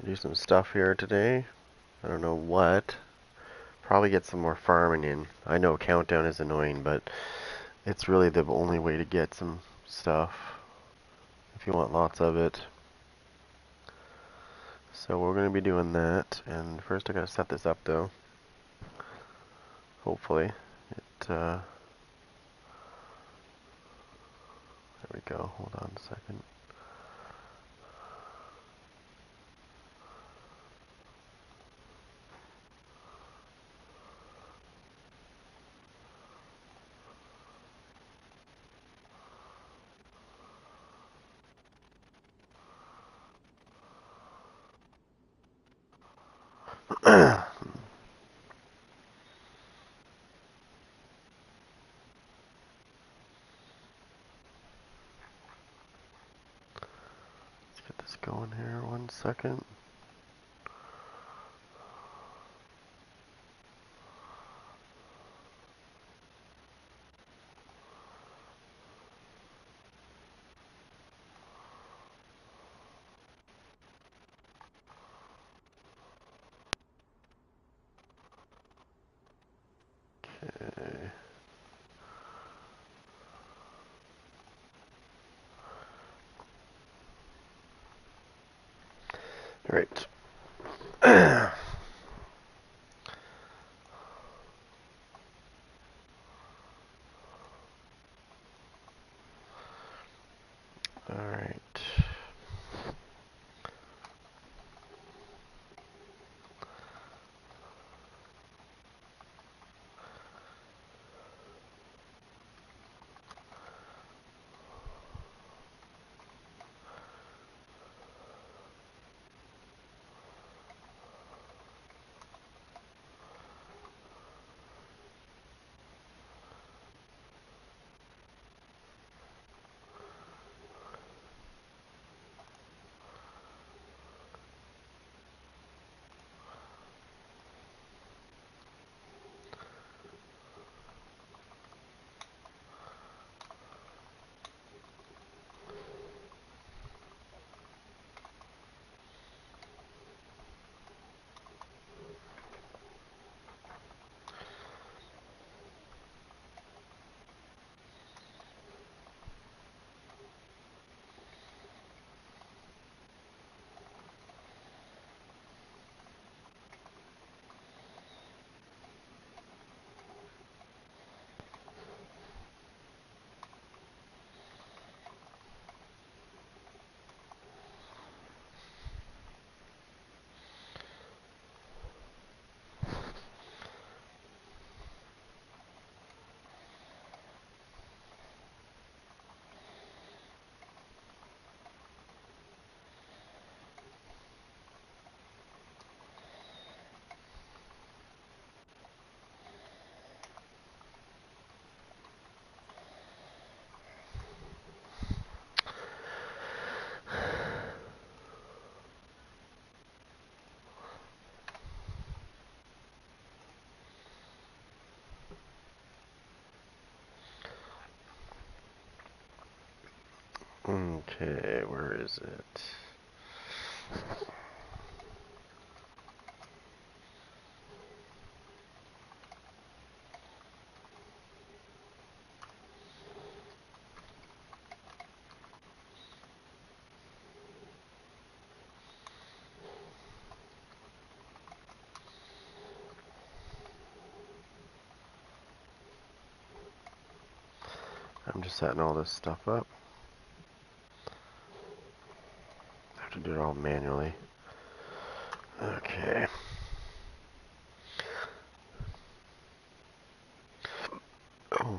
Do some stuff here today. I don't know what. Probably get some more farming in. I know countdown is annoying, but it's really the only way to get some stuff if you want lots of it. So we're going to be doing that, and first I gotta set this up though. Hopefully there we go. Hold on a second. Let's get this going here 1 second. Okay. Alright. Alright. Okay, where is it? I'm just setting all this stuff up. I have to do it all manually. Okay. Oh.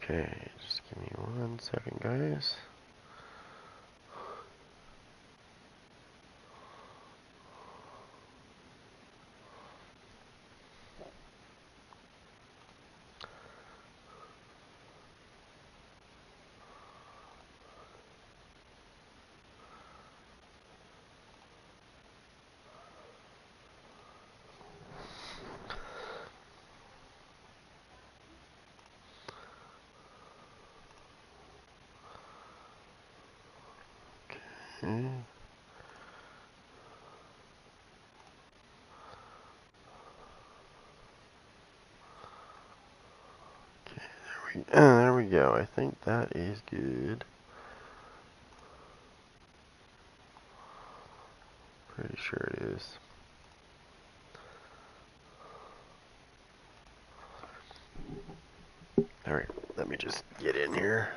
Okay, just give me 1 second, guys. Okay. There we go. I think that is good. Pretty sure it is. Alright, let me just get in here.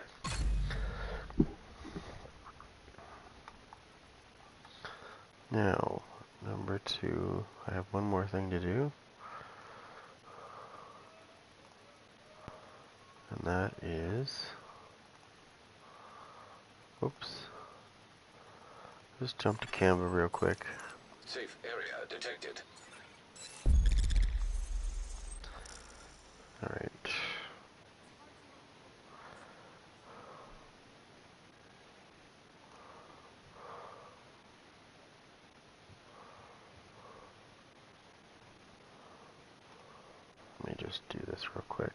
Now, number 2, I have one more thing to do. And that is... Oops. Just jump to Canva real quick. Safe area detected. Alright. Let me just do this real quick.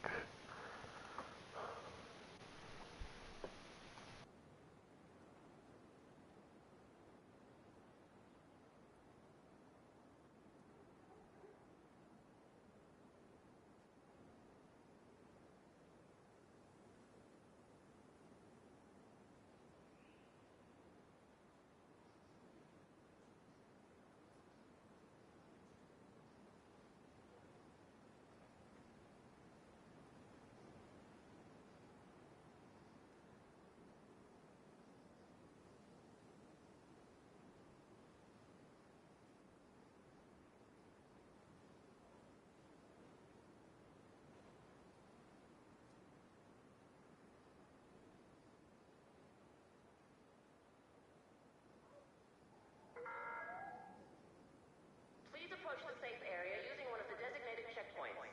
Please approach the safe area using one of the designated checkpoints.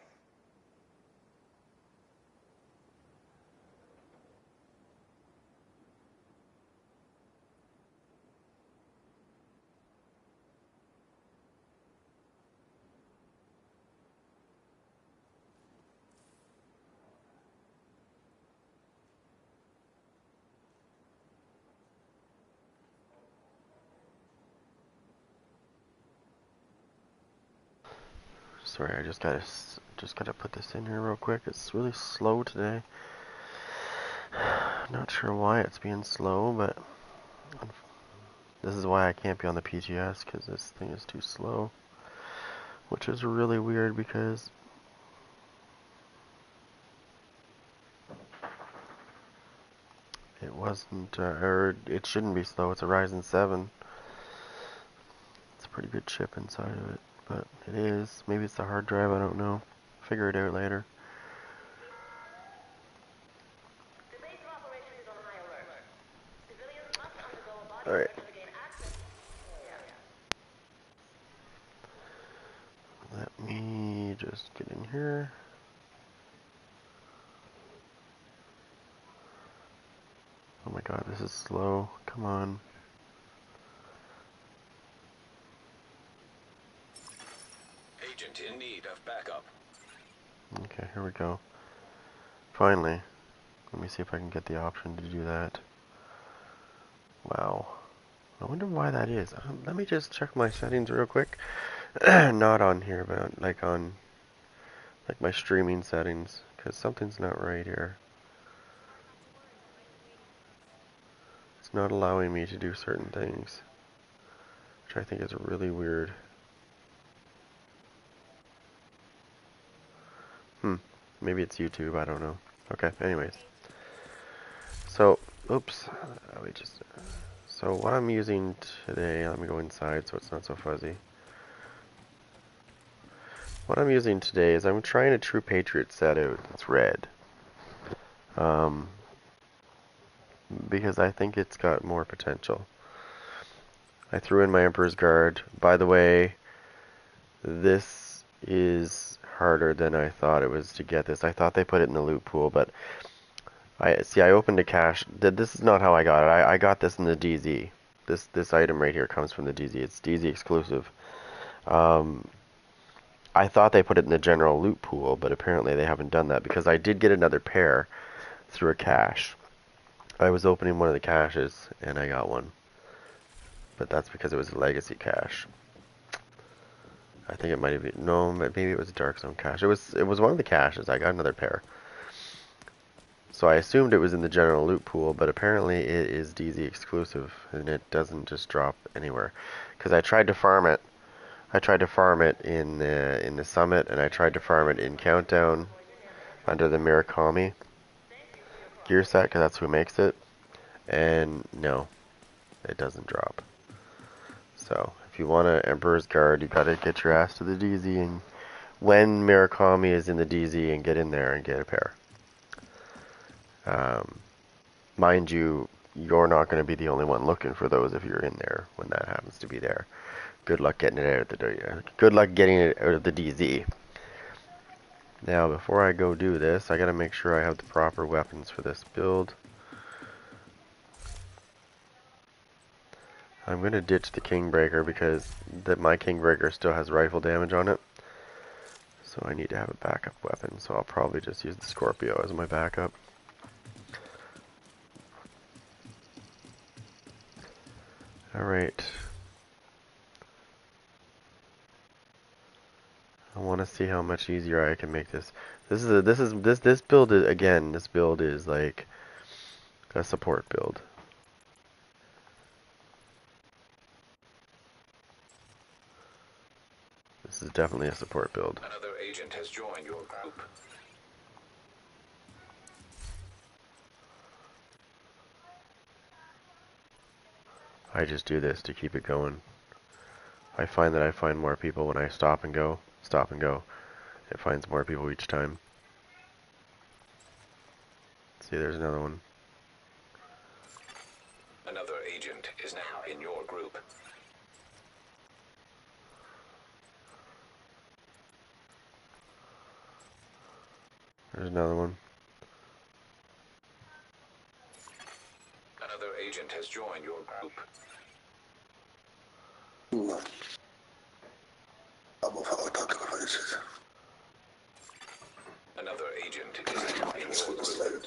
Sorry, I just gotta put this in here real quick. It's really slow today. Not sure why it's being slow, but this is why I can't be on the PTS, because this thing is too slow. Which is really weird because it wasn't, or it shouldn't be slow. It's a Ryzen 7. It's a pretty good chip inside of it, but it is. Maybe it's the hard drive, I don't know. Figure it out later. The base of operations is on high alert. Civilians must undergo a body Alright. search to gain access. Let me just get in here. Oh my god, this is slow. Come on. Agent in need of backup. Okay, here we go. Finally. Let me see if I can get the option to do that. Wow. I wonder why that is. Let me just check my settings real quick. Not on here, but like on like my streaming settings, because something's not right here. It's not allowing me to do certain things, which I think is really weird. Maybe it's YouTube, I don't know. Okay, anyways. So, oops. So what I'm using today, let me go inside so it's not so fuzzy. What I'm using today is I'm trying a true patriot set out. It's red. Because I think it's got more potential. I threw in my Emperor's Guard. By the way, this is harder than I thought it was to get this. I thought they put it in the loot pool, but I opened a cache. This is not how I got it. I got this in the DZ. This item right here comes from the DZ. It's DZ exclusive. I thought they put it in the general loot pool, but apparently they haven't done that, because I did get another pair through a cache. I was opening one of the caches and I got one. but that's because it was a legacy cache. I think it might have been, no, maybe it was a dark zone cache. It was one of the caches. I got another pair. So I assumed it was in the general loot pool, but apparently it is DZ exclusive, and it doesn't just drop anywhere. Because I tried to farm it. I tried to farm it in the summit, and I tried to farm it in Countdown under the Murakami gear set, because that's who makes it. And no, it doesn't drop. So if you want an Emperor's Guard, you gotta get your ass to the DZ, and when Murakami is in the DZ, and get in there and get a pair. Mind you, you're not going to be the only one looking for those if you're in there when that happens to be there. Good luck getting it out of the good luck getting it out of the DZ. Now, before I go do this, I got to make sure I have the proper weapons for this build. I'm going to ditch the Kingbreaker because my Kingbreaker still has rifle damage on it. So I need to have a backup weapon, so I'll probably just use the Scorpio as my backup. Alright. I want to see how much easier I can make this. This build is, again, this build is like a support build. This is definitely a support build. Another agent has joined your group. I just do this to keep it going. I find that I find more people when I stop and go. It finds more people each time. See, there's another one. Another agent is now in your group. There's another one. Another agent has joined your group. Another agent is now in your group.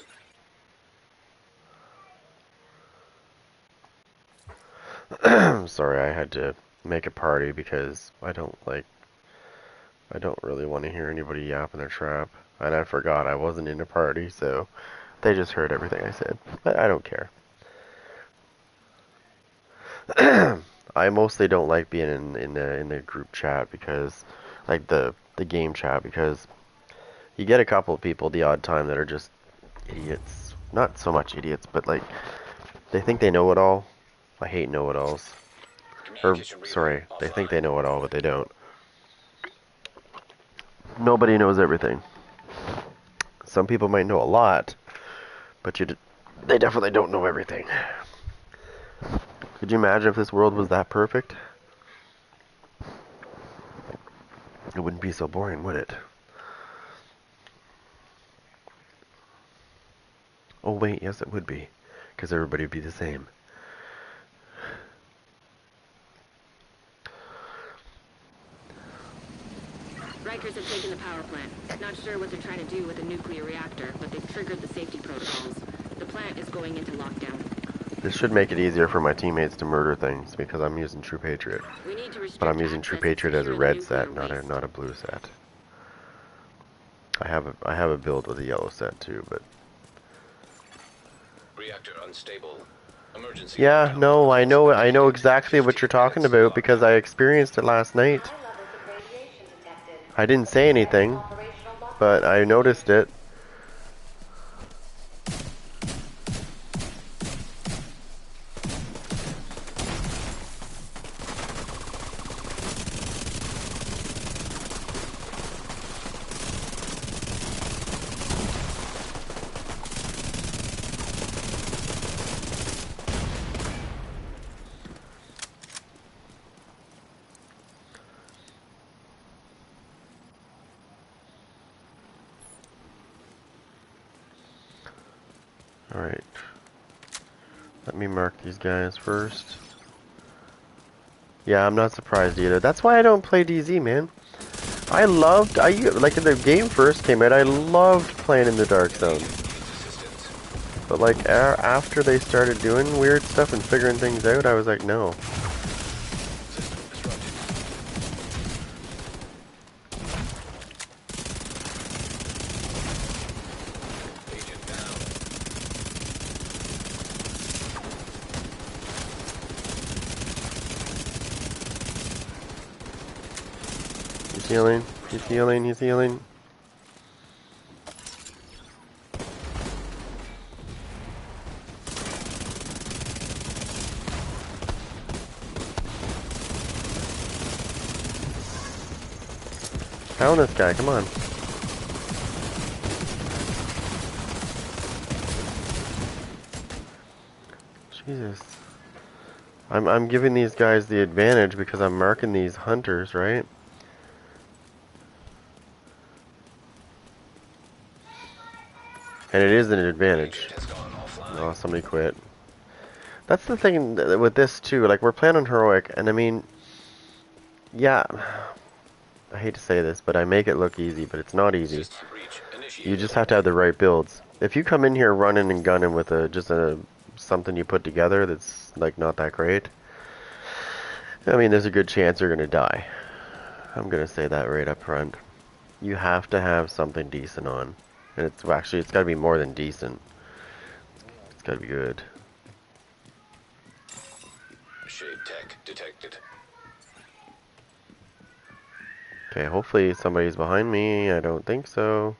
Sorry, I had to make a party because I don't really want to hear anybody yap in their trap. And I forgot I wasn't in a party, so they just heard everything I said. But I don't care. I mostly don't like being in the group chat because, like the game chat, because you get a couple of people the odd time that are just idiots. Not so much idiots, but like they think they know it all. I hate know-it-alls. Or, sorry, they think they know it all, but they don't. Nobody knows everything. Some people might know a lot, but they definitely don't know everything. Could you imagine if this world was that perfect? It wouldn't be so boring, would it? Oh wait, yes it would be. Because everybody would be the same. Rikers have taken the power plant. Not sure what they're trying to do with the nuclear reactor, but they've triggered the safety protocols. The plant is going into lockdown. This should make it easier for my teammates to murder things because I'm using True Patriot. We need to But I'm restrict using True access Patriot to as a secure the red nuclear set, not a waste. blue set. I have a build with a yellow set too, but Reactor unstable. Emergency. yeah, no, I know exactly what you're talking about because I experienced it last night. High levels of radiation detected. I didn't say anything, Operational lockdown. but I noticed it. Alright. Let me mark these guys first. Yeah, I'm not surprised either. That's why I don't play DZ, man. Like when the game first came out, I loved playing in the Dark Zone. But like after they started doing weird stuff and figuring things out, I was like, no. healing. He's healing. He's healing. Pound this guy, come on. Jesus. I'm giving these guys the advantage because I'm marking these hunters, right? And it is an advantage. Agent has gone offline. Oh, somebody quit. That's the thing with this too, like we're playing on heroic, and I mean, yeah, I hate to say this, but I make it look easy, but it's not easy. System breach You initiated. just have to have the right builds. If you come in here running and gunning with something you put together that's like not that great, I mean, there's a good chance you're gonna die. I'm gonna say that right up front. You have to have something decent on, and it's gotta be more than decent. It's gotta be good. Shade tech detected. Okay, hopefully somebody's behind me. I don't think so.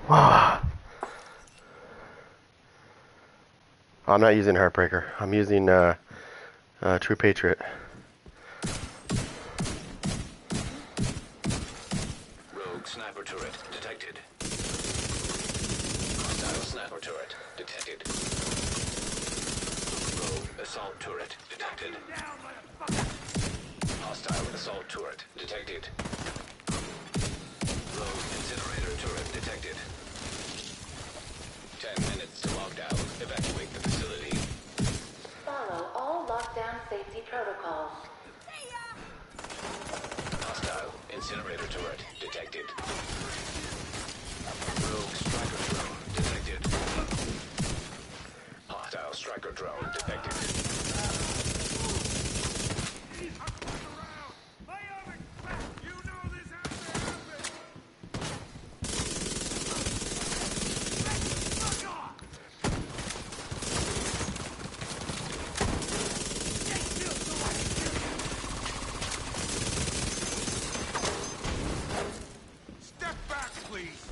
Wow. I'm not using Heartbreaker. I'm using True Patriot. Rogue sniper turret detected. Hostile sniper turret detected. Rogue assault turret detected. Hostile assault turret detected. Rogue incinerator turret detected. 10 minutes to lockdown. Evacuate the facility. Follow all lockdown safety protocols. Hostile incinerator turret detected. Rogue striker drone detected. Hostile striker drone detected. Step back, please.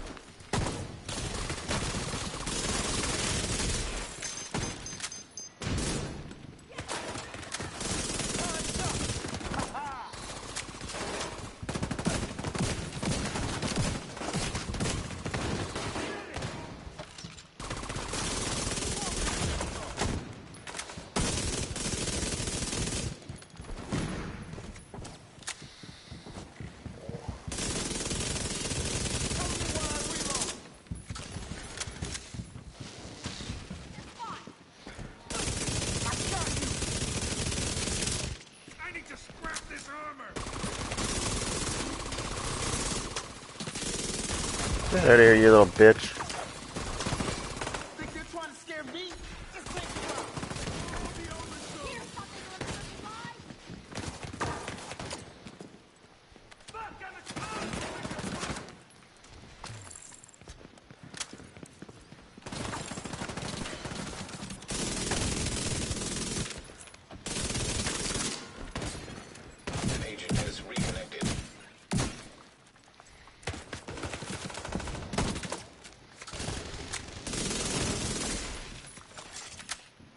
man. Get out of here, you little bitch. Think you're trying to scare me? Just think about it. An agent has reconnected.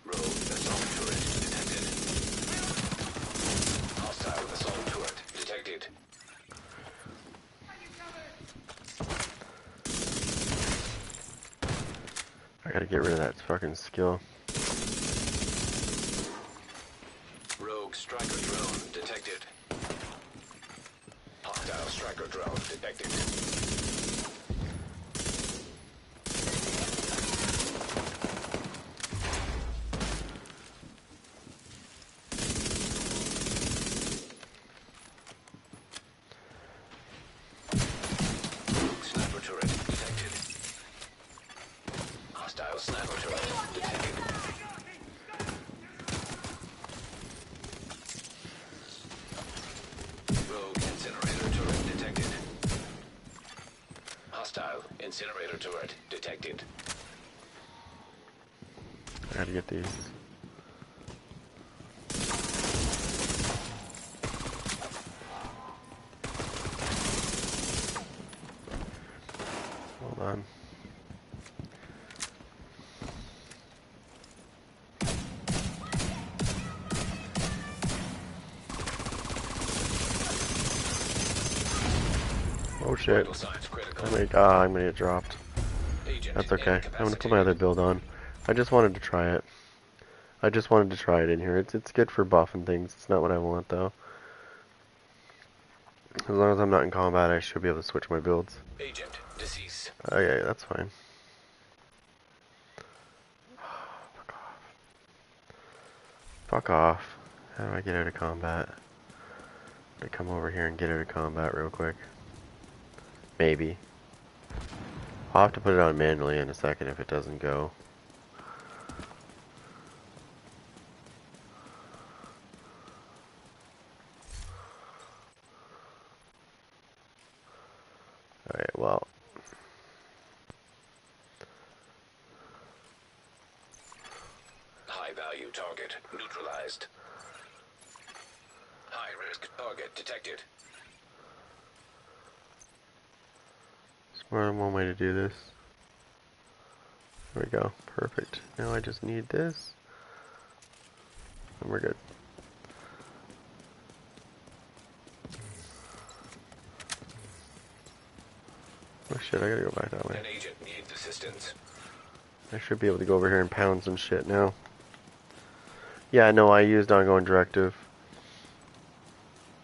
Rogue assault turret detected. Hostile assault turret detected. I gotta get rid of that fucking skill. Rogue striker drone detected. Hostile striker drone detected. Rogue sniper turret detected. Hostile sniper turret detected. Rogue incinerator turret detected. Hostile incinerator turret detected. I gotta get these. Hold on. Oh shit. Vital signs critical. I'm gonna get dropped. Agent That's okay. I'm gonna put my other build on. I just wanted to try it. I just wanted to try it in here. It's good for buff and things. It's not what I want though. As long as I'm not in combat, I should be able to switch my builds. Agent deceased. Okay, that's fine. Fuck off. How do I get out of combat? I come over here and get out of combat real quick. Maybe. I'll have to put it on manually in a second if it doesn't go. Alright, well. High value target neutralized. High risk target detected. There's more than one way to do this. There we go. Perfect. Now I just need this. And we're good. Oh shit, I gotta go back that way. An agent needs assistance. I should be able to go over here and pound some shit now. Yeah, no, I used ongoing directive.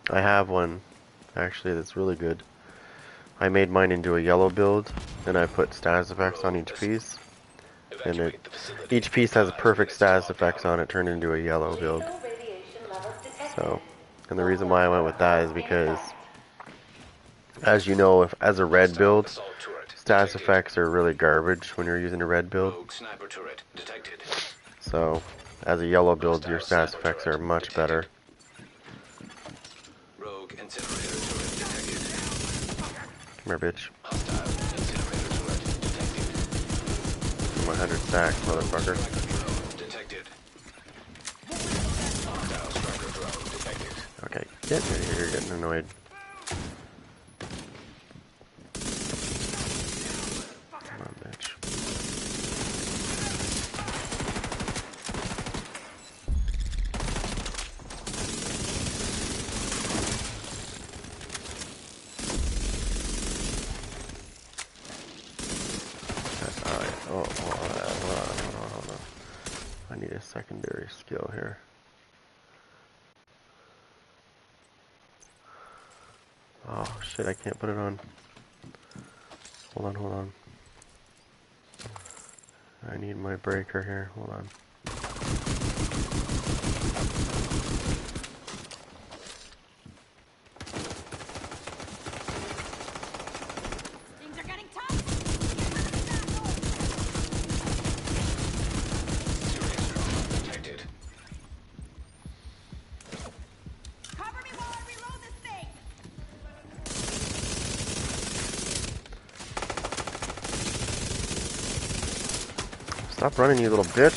I have one, actually, that's really good. I made mine into a yellow build, and I put status effects on each piece. And each piece has a perfect status effects on it turned into a yellow build. So, and the reason why I went with that is because, as you know, if as a red build, status effects are really garbage when you're using a red build. Rogue sniper turret detected. So, as a yellow build, your status effects are much better. Rogue incinerator turret detected. Come here, bitch. Hostile incinerator turret detected. 100 stacks, motherfucker. Striker drone detected. Hostile striker drone detected. Okay, get in here, you're getting annoyed. Come on, bitch. Alright, hold on. I need a secondary skill here. Oh shit, I can't put it on. Hold on. I need my breaker here, hold on. Things are getting tough. Stop running, you little bitch.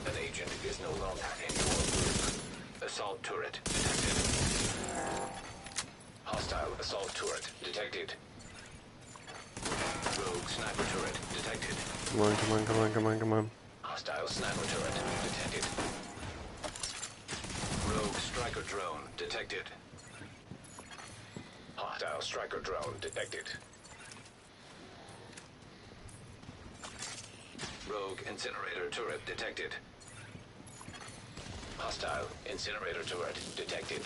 An agent is no longer in your group. Assault turret detected. Hostile assault turret detected. Rogue sniper turret detected. Come on, come on, come on, come on, come on. Hostile sniper turret detected. Rogue striker drone detected. Hostile striker drone detected. Rogue incinerator turret detected. Hostile incinerator turret detected.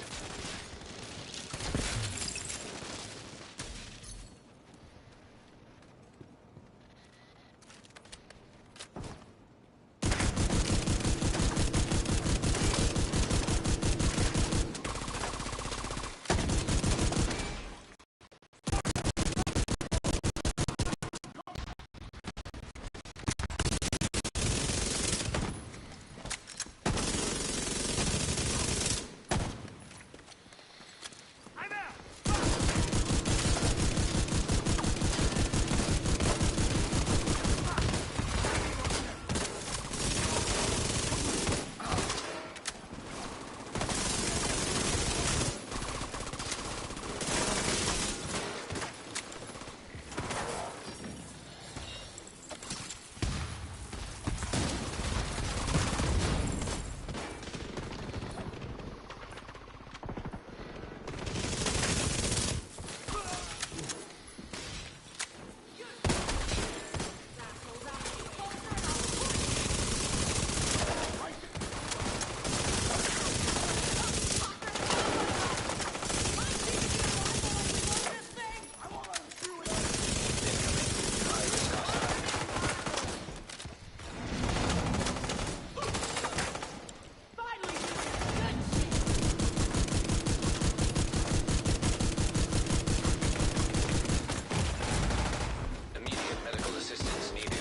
Immediate medical assistance needed.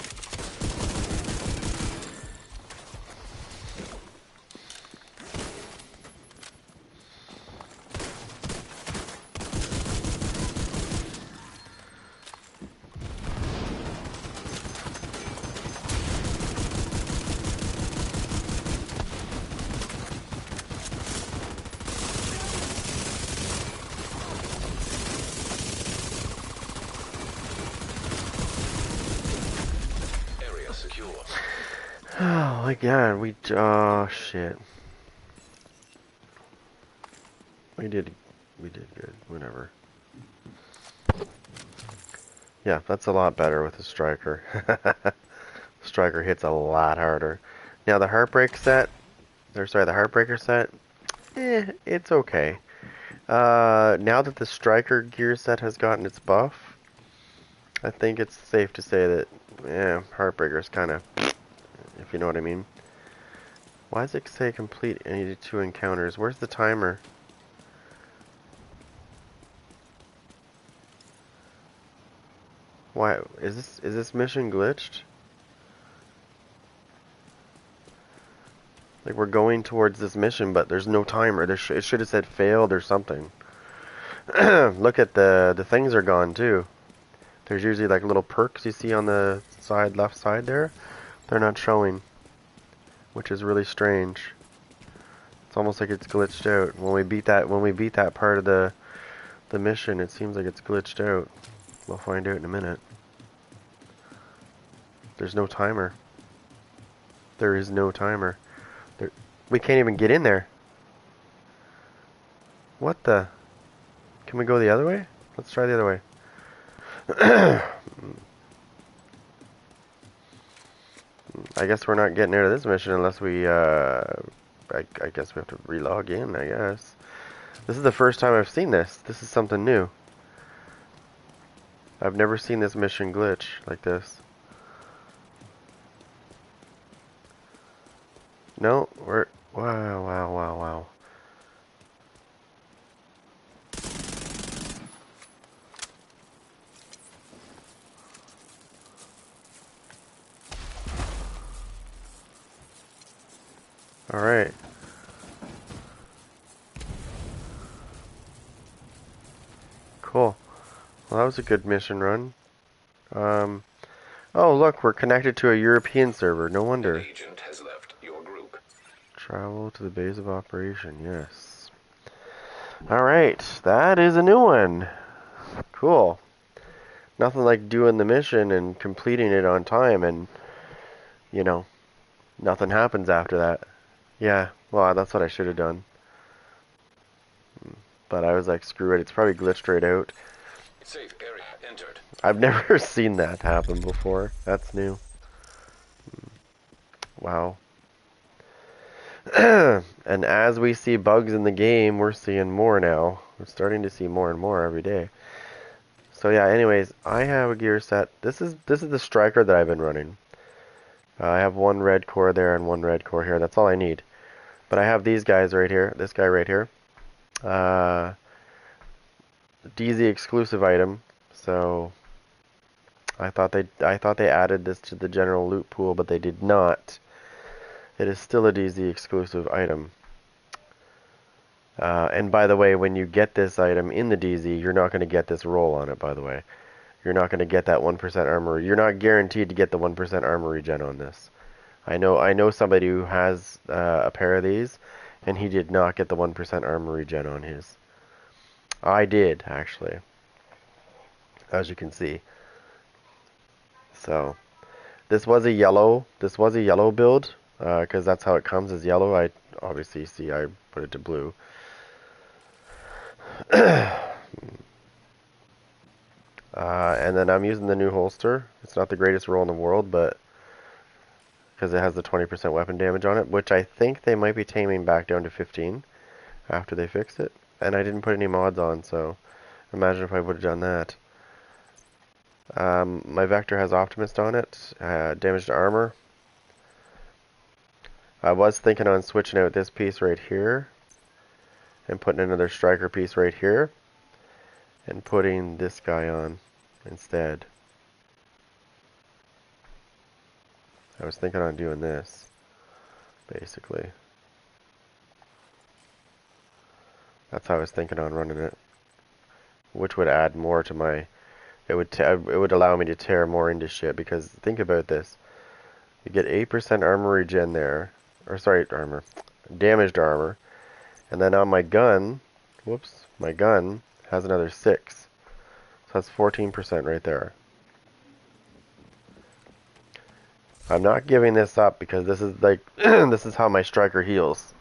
Area secure. Oh my god, oh shit. We did good, whatever. Yeah, that's a lot better with the striker. Striker hits a lot harder. Now the Heartbreak set, the Heartbreaker set, it's okay. Now that the Striker gear set has gotten its buff, I think it's safe to say that, Heartbreaker's kind of, if you know what I mean. Why does it say complete any 2 encounters? Where's the timer? Why is this mission glitched? Like we're going towards this mission, but there's no timer. It should have said failed or something. Look at the things are gone too. There's usually like little perks you see on the left side there. They're not showing, which is really strange. It's almost like it's glitched out. When we beat that part of the mission, it seems like it's glitched out. We'll find out in a minute. There's no timer. There is no timer. We can't even get in there. What the? Can we go the other way? Let's try the other way. I guess we're not getting out of this mission unless we, I guess we have to re-log in, I guess. This is the first time I've seen this. This is something new. I've never seen this mission glitch like this. No, wow, wow, wow, wow. Alright. Cool. Well, that was a good mission run. Um, oh look, we're connected to a European server. No An wonder. agent has left your group. Travel to the base of operation. Yes. Alright, that is a new one. Cool. Nothing like doing the mission and completing it on time and, you know, nothing happens after that. Yeah, well, that's what I should have done. But I was like, screw it, it's probably glitched right out. Safe area entered. I've never seen that happen before. That's new. Wow. And as we see bugs in the game, we're seeing more now. We're starting to see more and more every day. So yeah, anyways, I have a gear set. This is the striker that I've been running. I have one red core there and one red core here. That's all I need. But I have these guys right here. This guy right here. DZ exclusive item. So I thought they added this to the general loot pool, but they did not. It is still a DZ exclusive item. And by the way, when you get this item in the DZ, you're not going to get this roll on it, by the way. You're not going to get that 1% armor. You're not guaranteed to get the 1% armor regen on this. I know somebody who has a pair of these, and he did not get the 1% armor regen on his. I did, actually, as you can see. So, this was a yellow build, because that's how it comes, as yellow. I obviously see I put it to blue. And then I'm using the new holster. It's not the greatest roll in the world, but because it has the 20% weapon damage on it, which I think they might be taming back down to 15 after they fix it. And I didn't put any mods on, so imagine if I would have done that. My Vector has Optimist on it, damage to armor. I was thinking on switching out this piece right here and putting another striker piece right here and putting this guy on instead. I was thinking on doing this, basically. That's how I was thinking on running it, which would add more to my. It would allow me to tear more into shit, because think about this: you get 8% armor regen there, or sorry, damaged armor, and then on my gun, whoops, my gun has another 6, so that's 14% right there. I'm not giving this up because this is like this is how my striker heals.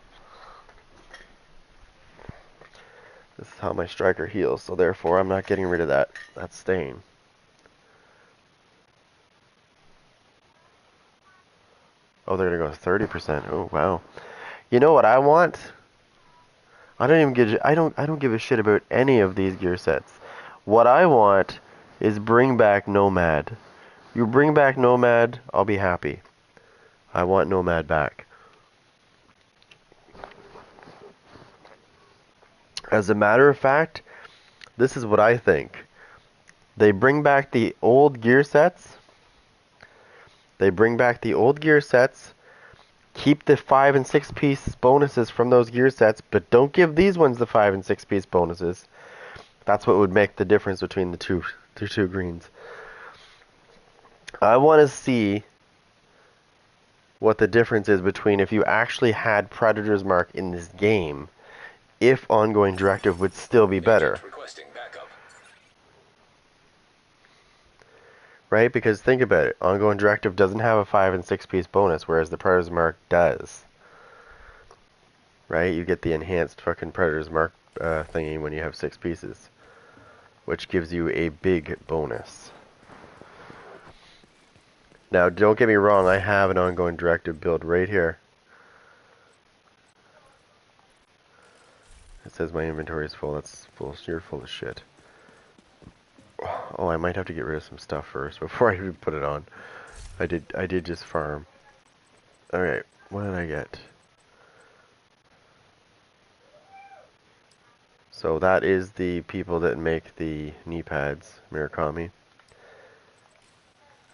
This is how my striker heals, so therefore I'm not getting rid of that stain. Oh, they're gonna go 30%. Oh wow. You know what I want? I don't give a shit about any of these gear sets. What I want is bring back Nomad. You bring back Nomad, I'll be happy. I want Nomad back. As a matter of fact, this is what I think. They bring back the old gear sets. Keep the 5 and 6 piece bonuses from those gear sets, but don't give these ones the 5 and 6 piece bonuses. That's what would make the difference between the two greens. I want to see what the difference is between if you actually had Predator's Mark in this game, if ongoing directive would still be better. Requesting backup. Right? Because think about it. Ongoing directive doesn't have a 5 and 6 piece bonus, whereas the Predator's Mark does. Right? You get the enhanced fucking Predator's Mark thingy when you have 6 pieces, which gives you a big bonus. Now, don't get me wrong, I have an ongoing directive build right here. It says my inventory is full. That's full. You're full of shit. Oh, I might have to get rid of some stuff first before I even put it on. I did just farm. Alright, what did I get? So that is the people that make the knee pads, Murakami.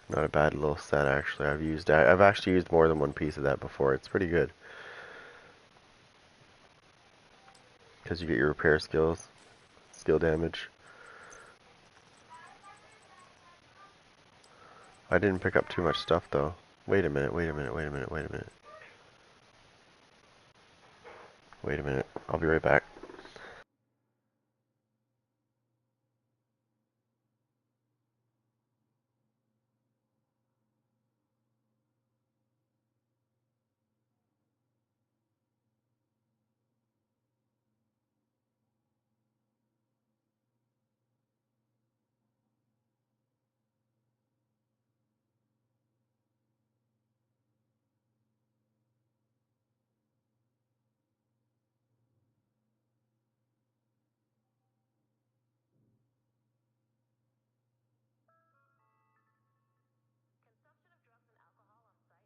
Not a bad little set, actually. I've actually used more than one piece of that before. It's pretty good. because you get your repair skill damage. I didn't pick up too much stuff though. Wait a minute, wait a minute, wait a minute, wait a minute. Wait a minute, I'll be right back. Consumption of drugs and alcohol on site is forbidden. Violators will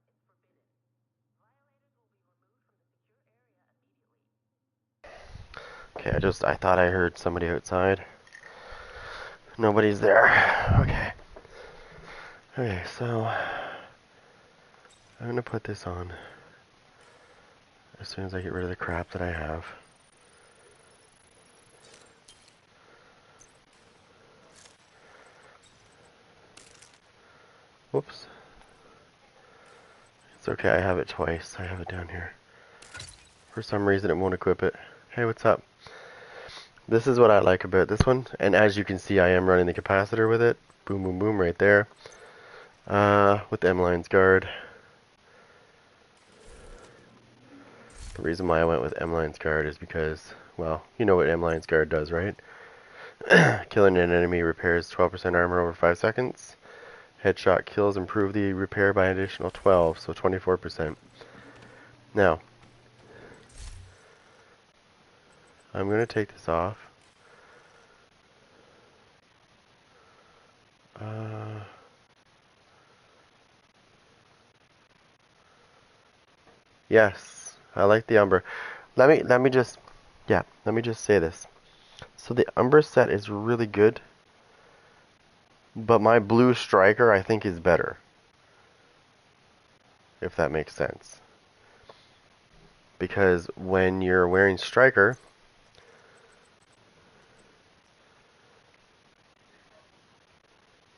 be removed from the secure area immediately. Okay, I thought I heard somebody outside. Nobody's there. Okay. Okay, so I'm gonna put this on as soon as I get rid of the crap that I have. Whoops. It's okay, I have it twice. I have it down here. For some reason it won't equip it. Hey, what's up? This is what I like about this one, and as you can see I am running the capacitor with it. Boom, boom, boom, right there. With the M-Lines guard. The reason why I went with M-Lines guard is because, well, you know what M-Lines guard does, right? Killing an enemy repairs 12% armor over 5 seconds. Headshot kills improve the repair by an additional 12, so 24%. Now, I'm going to take this off. Yes, I like the Umber. Let me just say this. So the Umber set is really good, but my blue striker I think is better. If that makes sense. Because when you're wearing striker,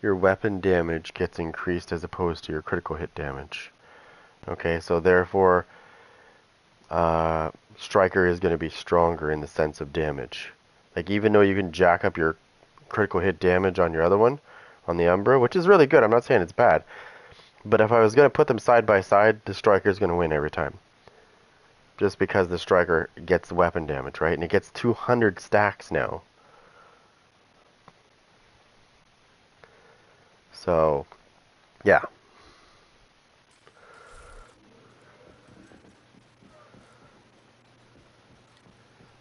your weapon damage gets increased as opposed to your critical hit damage. Okay, so therefore striker is going to be stronger in the sense of damage. Like, even though you can jack up your critical hit damage on your other one, on the Umbra, which is really good, I'm not saying it's bad, but if I was going to put them side by side, the striker is going to win every time. Just because the striker gets weapon damage, right? And it gets 200 stacks now. So, yeah.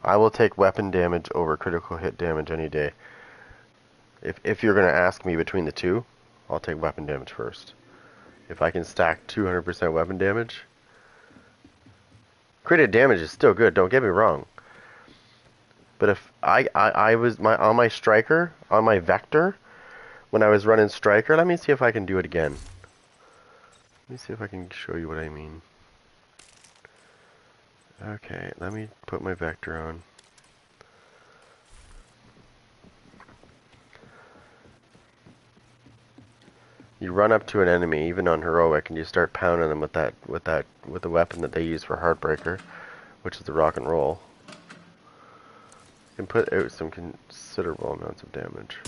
I will take weapon damage over critical hit damage any day. If you're going to ask me between the two, I'll take weapon damage first. If I can stack 200% weapon damage, crit hit damage is still good, don't get me wrong. But if I was on my striker, on my vector, when I was running striker, let me see if I can do it again. Let me see if I can show you what I mean. Okay, let me put my vector on. You run up to an enemy, even on heroic, and you start pounding them with the weapon that they use for Heartbreaker, which is the rock and roll. You can put out some considerable amounts of damage.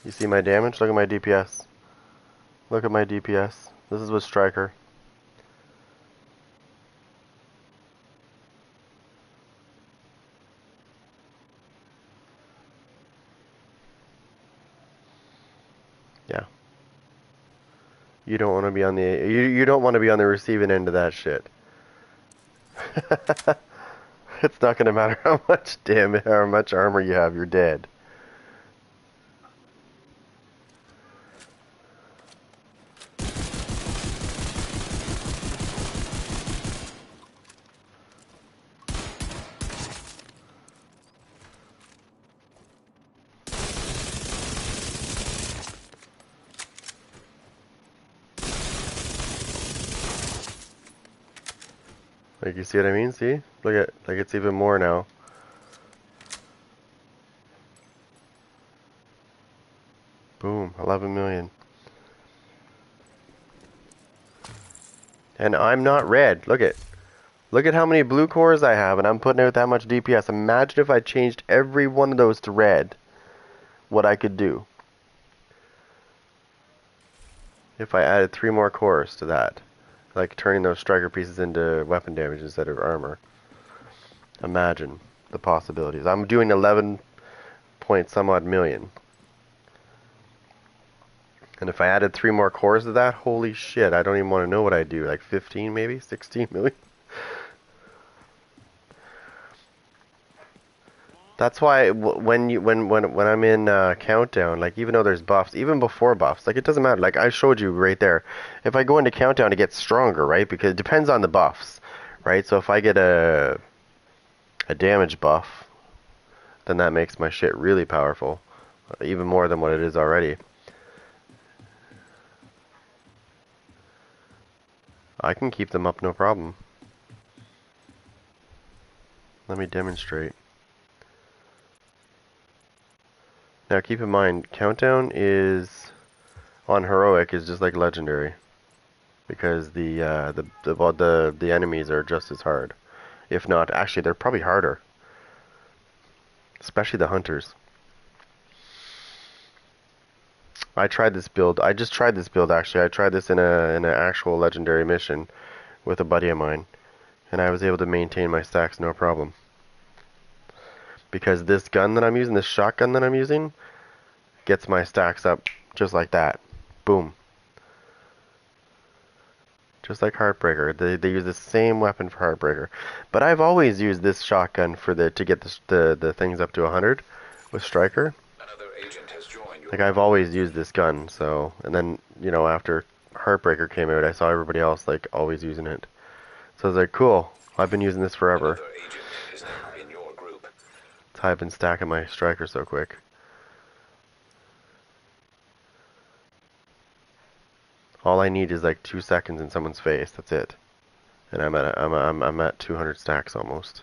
You see my damage? Look at my DPS. Look at my DPS. This is with Striker. Yeah. You don't want to be on the you don't want to be on the receiving end of that shit. It's not going to matter how much damage or how much armor you have, you're dead. Like, you see what I mean? See? Look at, like, it's even more now. Boom, 11 million. And I'm not red. Look at how many blue cores I have, and I'm putting out that much DPS. Imagine if I changed every one of those to red, what I could do. If I added 3 more cores to that. Like turning those striker pieces into weapon damage instead of armor. Imagine the possibilities. I'm doing 11 point some odd million. And if I added 3 more cores to that, holy shit, I don't even want to know what I'd do. Like 15 maybe? 16 million? That's why when I'm in countdown, like even though there's buffs, even before buffs, like it doesn't matter. Like I showed you right there, if I go into countdown, it gets stronger, right? Because it depends on the buffs, right? So if I get a damage buff, then that makes my shit really powerful, even more than what it is already. I can keep them up no problem. Let me demonstrate. Now keep in mind, countdown is on heroic is just like legendary, because the enemies are just as hard, if not actually they're probably harder, especially the hunters. I tried this build. I just tried this build actually. I tried this in an actual legendary mission with a buddy of mine, and I was able to maintain my stacks no problem. Because this gun that I'm using, this shotgun that I'm using, gets my stacks up just like that. Boom. Just like Heartbreaker. They use the same weapon for Heartbreaker. But I've always used this shotgun for to get the things up to 100 with Striker. Another agent has joined your Like I've always used this gun, so and then, you know, after Heartbreaker came out, I saw everybody else like always using it. So I was like, cool, I've been using this forever. Another agent is now in your group. That's how I've been stacking my Striker so quick. All I need is like 2 seconds in someone's face. That's it, and I'm at 200 stacks almost.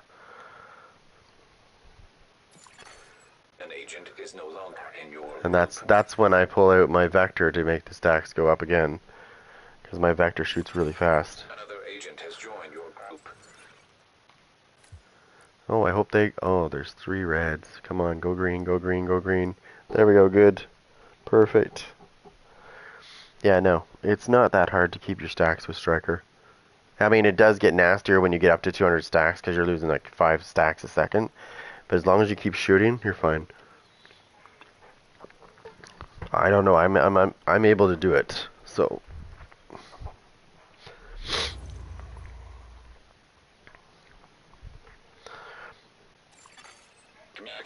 An agent is no longer in your And that's when I pull out my Vector to make the stacks go up again, because my Vector shoots really fast. Another agent has joined your group. Oh, I hope they. Oh, there's 3 reds. Come on, go green, go green, go green. There we go. Good, perfect. Yeah, no, it's not that hard to keep your stacks with Striker. I mean, it does get nastier when you get up to 200 stacks because you're losing like 5 stacks a second. But as long as you keep shooting, you're fine. I don't know. I'm able to do it. So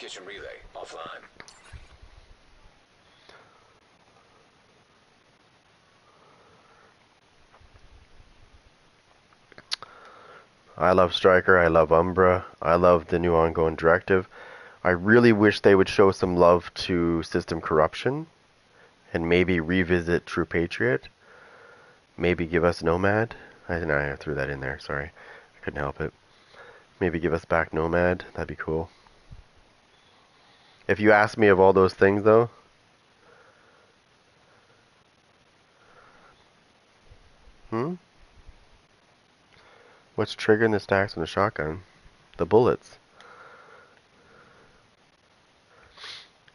Communication relay offline. I love Striker. I love Umbra. I love the new ongoing directive. I really wish they would show some love to system corruption and maybe revisit True Patriot. Maybe give us Nomad. I threw that in there. Sorry. I couldn't help it. Maybe give us back Nomad. That'd be cool. If you ask me of all those things, though, what's triggering the stacks on the shotgun? The bullets.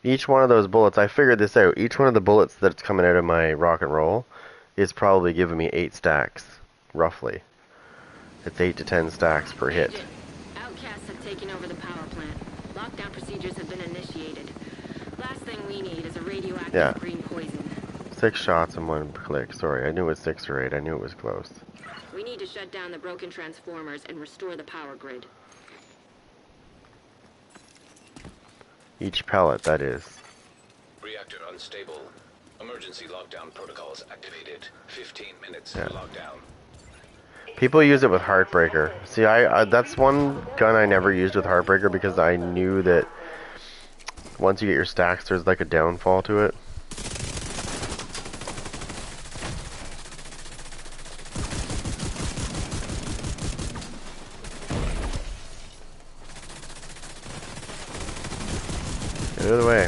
Each one of those bullets, I figured this out. Each one of the bullets that's coming out of my rock and roll is probably giving me 8 stacks, roughly. It's 8 to 10 stacks per hit. Agent, outcasts have taken over the power plant. Lockdown procedures have been initiated. Last thing we need is a radioactive green poison. 6 shots in 1 click. Sorry, I knew it was 6 or 8. I knew it was close. We need to shut down the broken transformers and restore the power grid. Each pellet, that is. Reactor unstable. Emergency lockdown protocols activated. 15 minutes Yeah. lockdown. People use it with Heartbreaker. See, I that's one gun I never used with Heartbreaker because I knew that once you get your stacks, there's like a downfall to it. Get out of the way.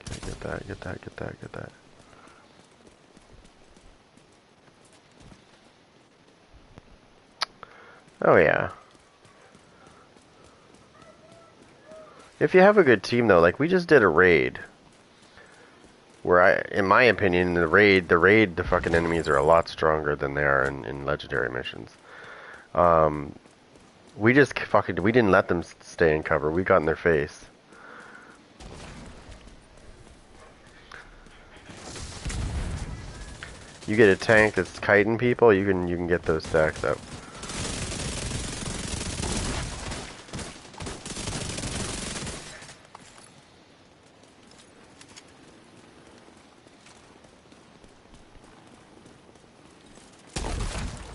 Okay, get that, get that, get that, get that. Oh yeah. If you have a good team though, like we just did a raid. Where in my opinion, the fucking enemies are a lot stronger than they are in legendary missions. We just we didn't let them stay in cover. We got in their face. You get a tank that's kiting people, you can get those stacks up.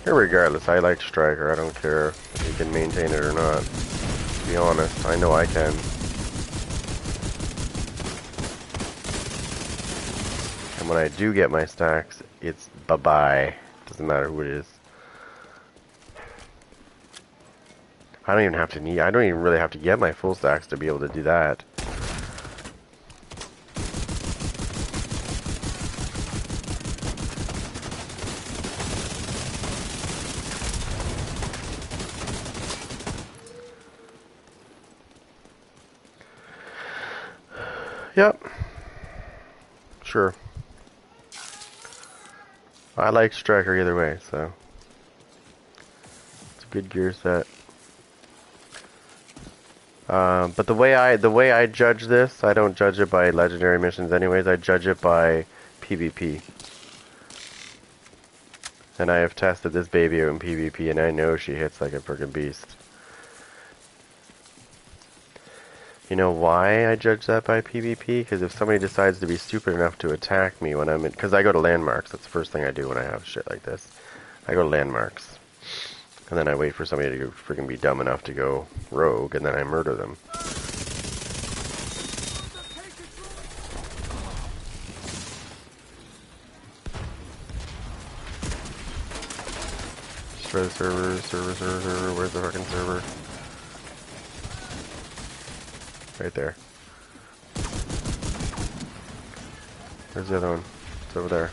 Regardless, I like Striker. I don't care if you can maintain it or not. To be honest, I know I can. And when I do get my stacks, it's bye-bye. Doesn't matter who it is. I don't even really have to get my full stacks to be able to do that. Yep. Sure. I like Striker either way, so it's a good gear set. But the way I judge this, I don't judge it by legendary missions anyways, I judge it by PvP. And I have tested this baby out in PvP and I know she hits like a freaking beast. You know why I judge that by PvP? Because if somebody decides to be stupid enough to attack me when I'm in... Because I go to landmarks. That's the first thing I do when I have shit like this. I go to landmarks. And then I wait for somebody to freaking be dumb enough to go rogue, and then I murder them. Destroy the server. Where's the fucking server? Right there. Where's the other one? It's over there.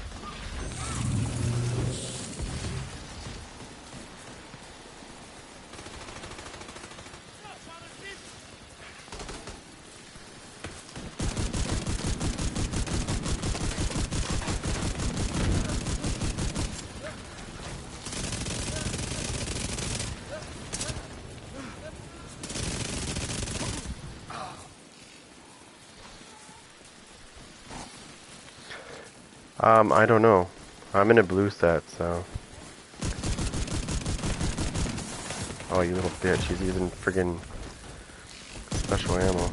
I don't know. I'm in a blue set, so... Oh, you little bitch. He's using friggin' special ammo.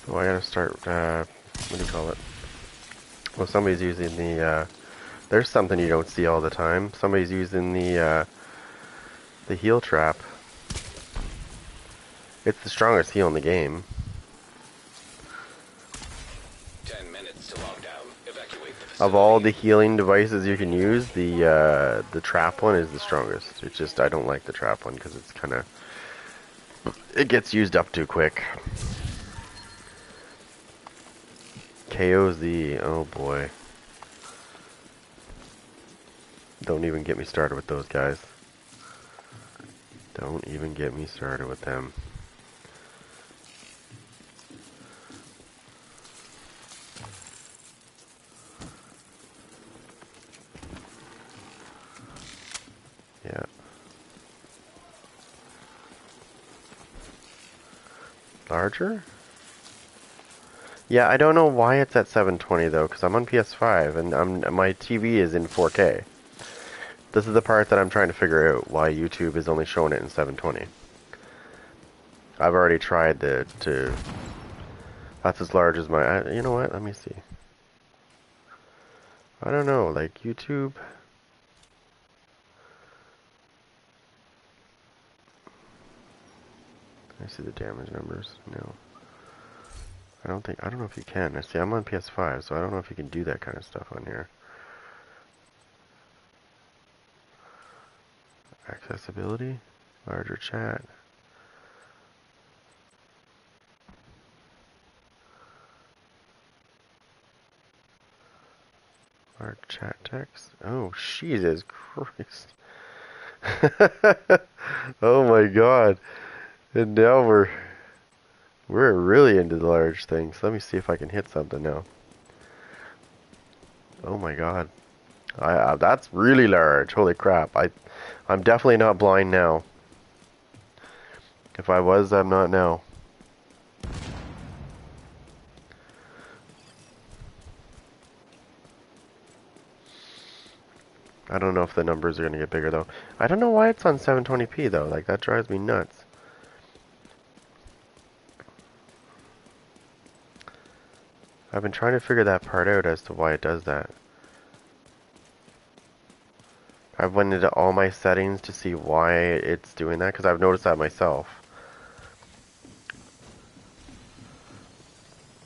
Oh, I gotta start, what do you call it? Well, somebody's using the, there's something you don't see all the time. Somebody's using the heal trap. It's the strongest heal in the game. 10 minutes to lockdown. Evacuate the facility. Of all the healing devices you can use, the trap one is the strongest. It's just, I don't like the trap one because it's kinda, it gets used up too quick. KO's the... oh boy. Don't even get me started with those guys. Don't even get me started with them. Larger? Yeah, I don't know why it's at 720 though, because I'm on PS5 and my TV is in 4K. This is the part that I'm trying to figure out, why YouTube is only showing it in 720. I've already tried that's as large as my, you know what, let me see. I don't know, like YouTube. I see the damage numbers. No. I don't know if you can. I see, I'm on PS5, so I don't know if you can do that kind of stuff on here. Accessibility, larger chat. Large chat text. Oh, Jesus Christ. Oh my God. And now we're really into the large things. Let me see if I can hit something now. Oh my God. That's really large. Holy crap. I'm definitely not blind now. If I was, I'm not now. I don't know if the numbers are going to get bigger though. I don't know why it's on 720p though. Like, that drives me nuts. I've been trying to figure that part out as to why it does that. I've went into all my settings to see why it's doing that, because I've noticed that myself.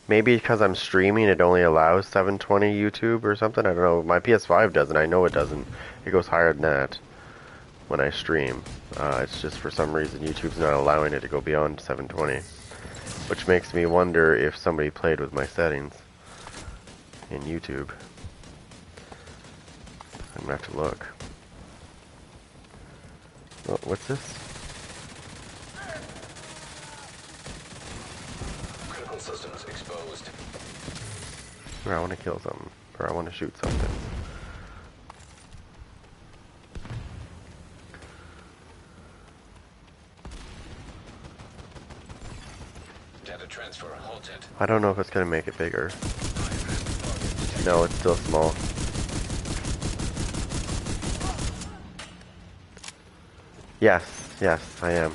Maybe because I'm streaming, it only allows 720 YouTube or something. I don't know. My PS5 doesn't. I know it doesn't. It goes higher than that when I stream. It's just for some reason YouTube's not allowing it to go beyond 720. Which makes me wonder if somebody played with my settings in YouTube. I'm gonna have to look. Oh, what's this? Critical systems exposed. Or I want to kill something. Or I want to shoot something. Data transfer halted. I don't know if it's gonna make it bigger. No, it's still small. Yes, yes, I am.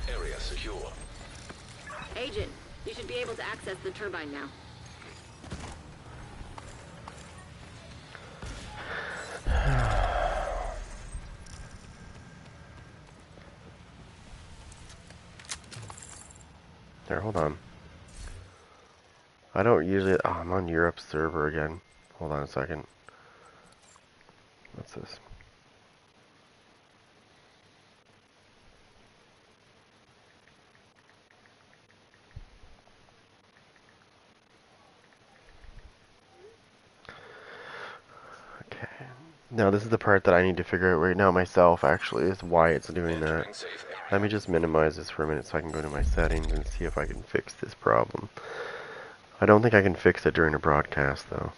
Area secure. Agent, you should be able to access the turbine now. There, hold on. I don't usually... Oh, I'm on Europe's server again. Hold on a second. What's this? Okay. Now, this is the part that I need to figure out right now myself, actually, is why it's doing that. Entering safe area. Let me just minimize this for a minute so I can go to my settings and see if I can fix this problem. I don't think I can fix it during a broadcast, though.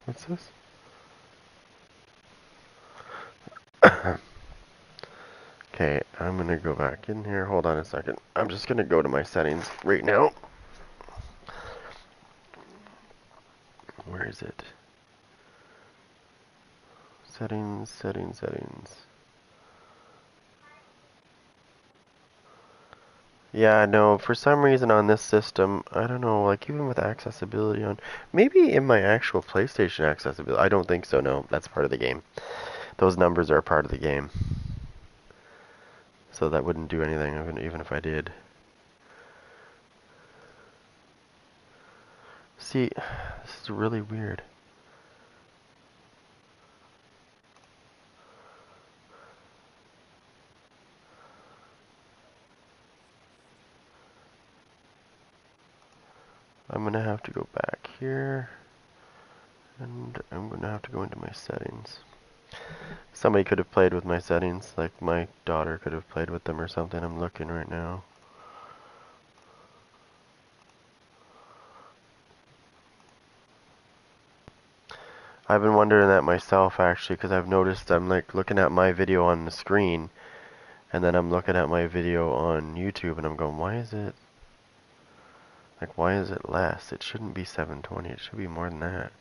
What's this? Okay, I'm gonna go back in here. Hold on a second. I'm just gonna go to my settings right now. Where is it? Settings, settings, settings. Yeah, no, for some reason on this system, I don't know, like even with accessibility on, maybe in my actual PlayStation accessibility, I don't think so, no, that's part of the game. Those numbers are part of the game. So that wouldn't do anything even if I did. See, this is really weird. I'm gonna have to go back here, and I'm gonna have to go into my settings. Somebody could have played with my settings, like my daughter could have played with them or something. I'm looking right now. I've been wondering that myself actually, because I've noticed I'm like looking at my video on the screen, and then I'm looking at my video on YouTube, and I'm going, why is it less? It shouldn't be 720. It should be more than that.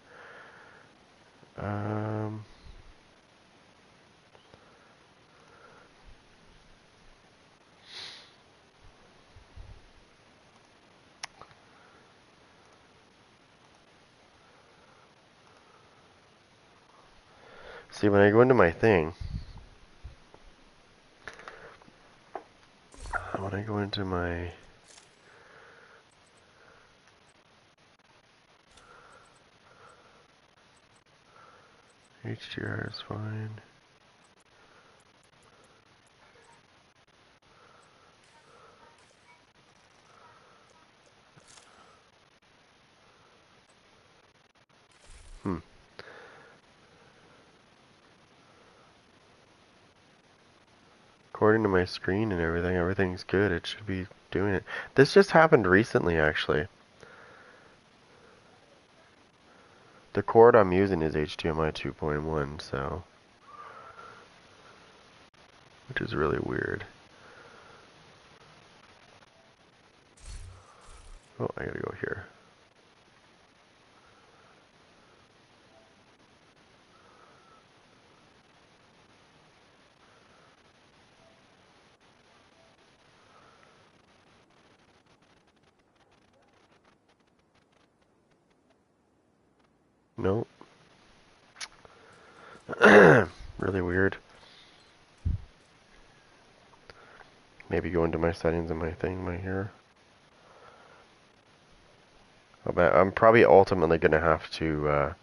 See, when I go into my thing, when I go into my HDR is fine. According to my screen and everything, everything's good. It should be doing it. This just happened recently, actually. The cord I'm using is HDMI 2.1, so... which is really weird. Oh, I gotta go here. Nope. Really weird. Maybe go into my settings and my thing right here. I'm probably ultimately gonna have to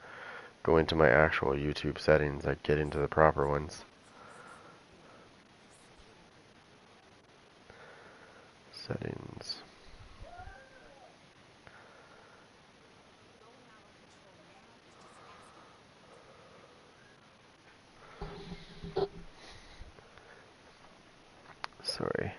go into my actual YouTube settings, like get into the proper ones. Settings. Sorry.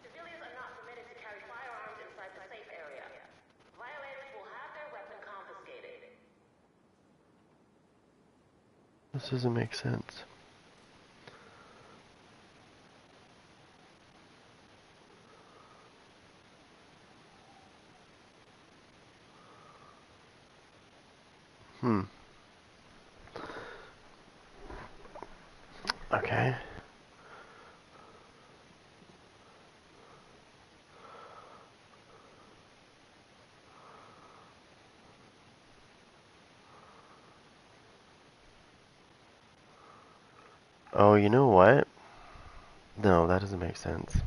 Civilians are not permitted to carry firearms inside the safe area. Violators will have their weapon confiscated. This doesn't make sense. Okay. Oh, you know what? No, that doesn't make sense.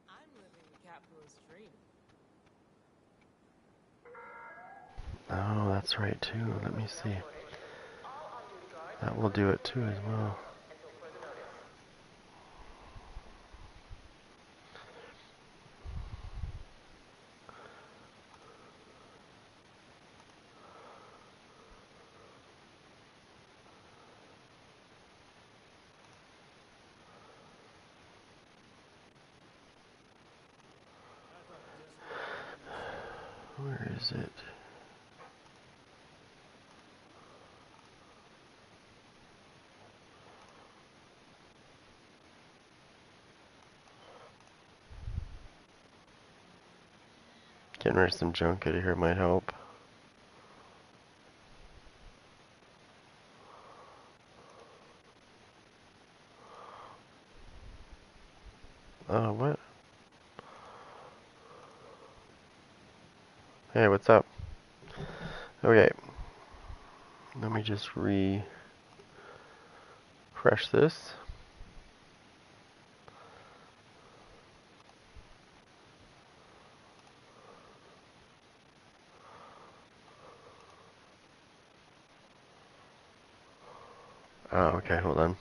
I'm living the capitalist dream. Oh, that's right too. Let me see. That will do it too as well. Where is it? Getting rid of some junk out of here might help. Oh, what? Hey, what's up? Okay. Let me just refresh this. Oh, okay, hold on.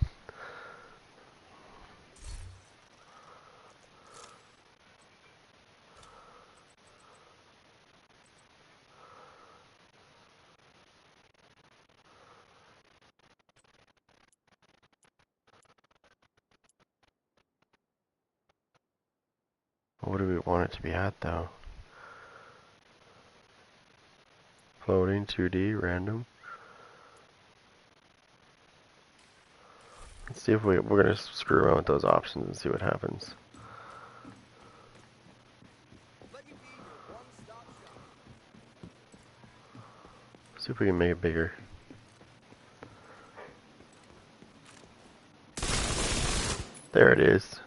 What do we want it to be at, though? Floating, 2D, random. Let's see if we're gonna screw around with those options and see what happens. See if we can make it bigger. There it is.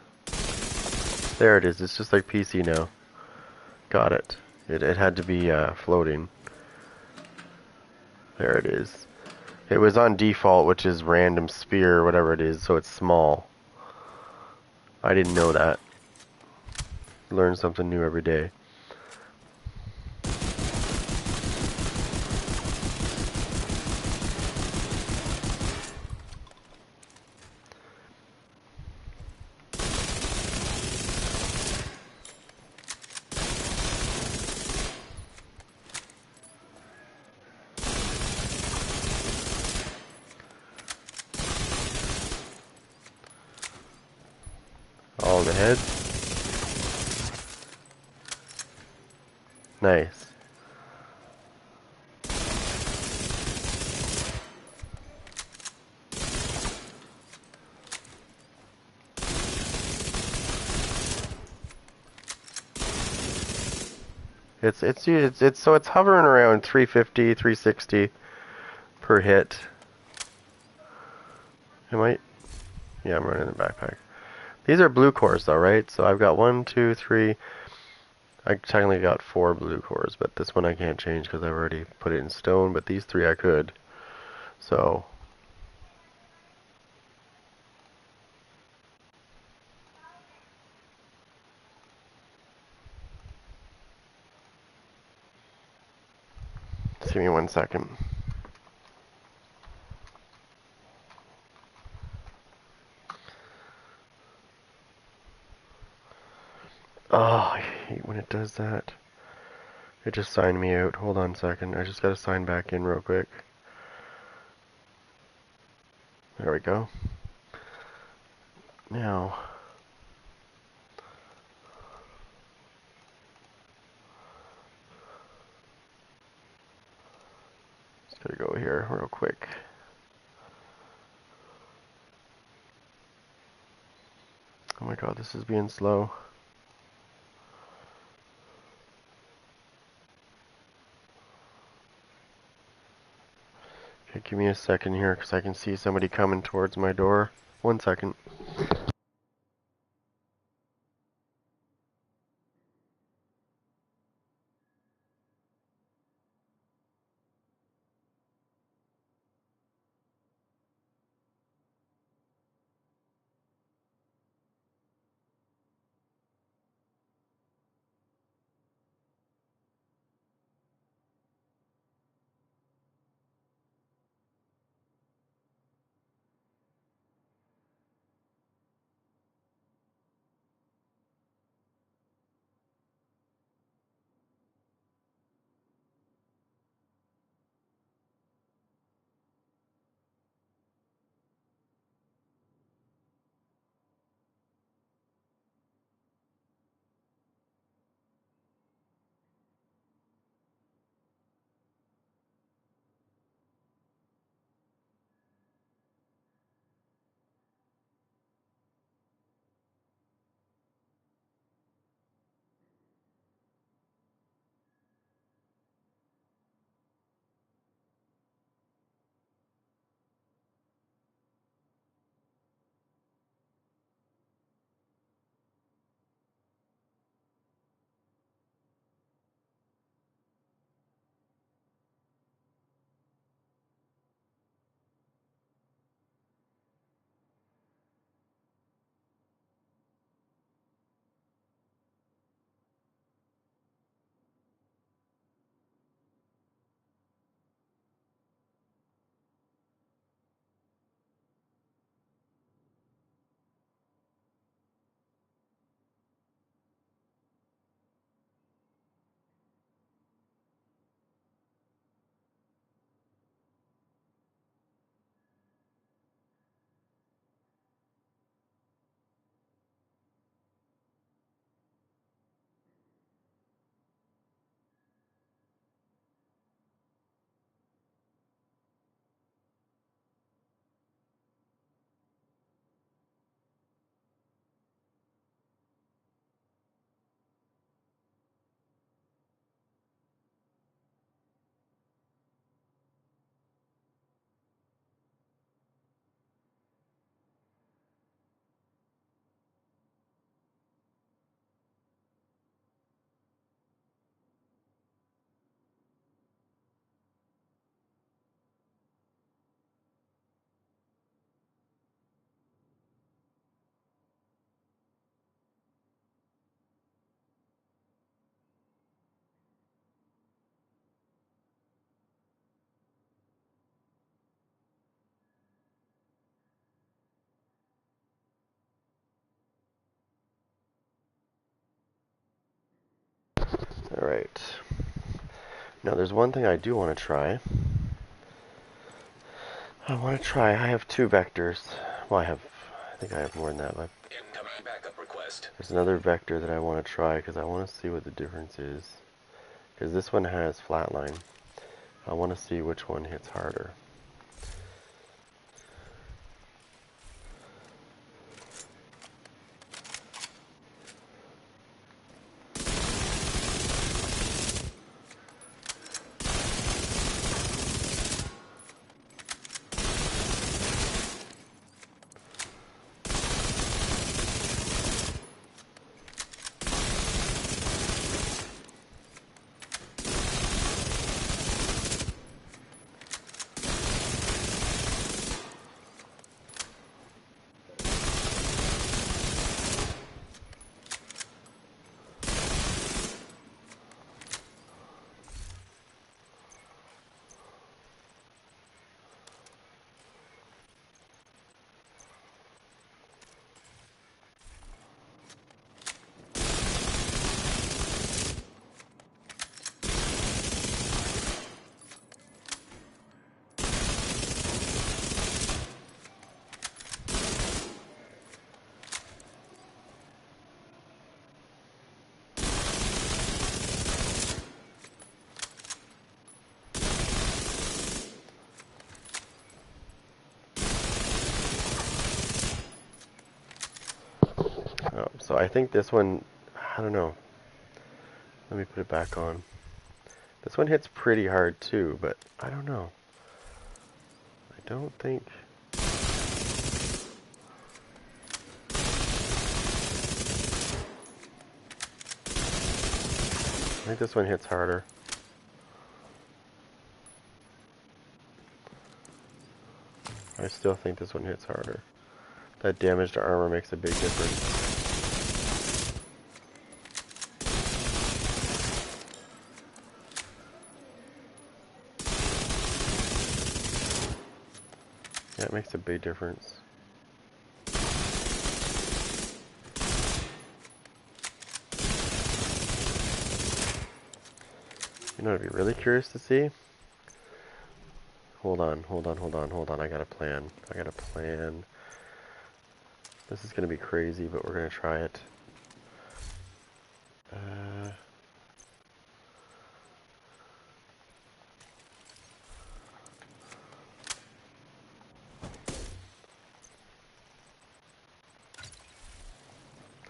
There it is. It's just like PC now. Got it. It had to be floating. There it is. It was on default, which is random sphere, whatever it is, so it's small. I didn't know that. Learn something new every day. All in the head. Nice. It's so it's hovering around 350, 360 per hit. Am I? Yeah, I'm running the backpack. These are blue cores though, right? So I've got 1, 2, 3. I technically got 4 blue cores, but this one I can't change because I've already put it in stone. But these 3 I could. So just give me 1 second. Oh, I hate when it does that. It just signed me out. Hold on a second. I just gotta sign back in real quick. There we go. Now, just gotta go here real quick. Oh my god, this is being slow. Okay, give me a second here because I can see somebody coming towards my door. 1 second. Alright. Now there's one thing I do want to try. I have two vectors. Well, I think I have more than that. But Incoming backup request. there's another vector that I want to try because I want to see what the difference is. Because this one has flatline. I want to see which one hits harder. So I think this one, I don't know. Let me put it back on. This one hits pretty hard too, but I don't know. I don't think... I think this one hits harder. I still think this one hits harder. That damage to armor makes a big difference. Yeah, it makes a big difference. You know what I'd be really curious to see? Hold on. I got a plan. This is gonna be crazy, but we're gonna try it.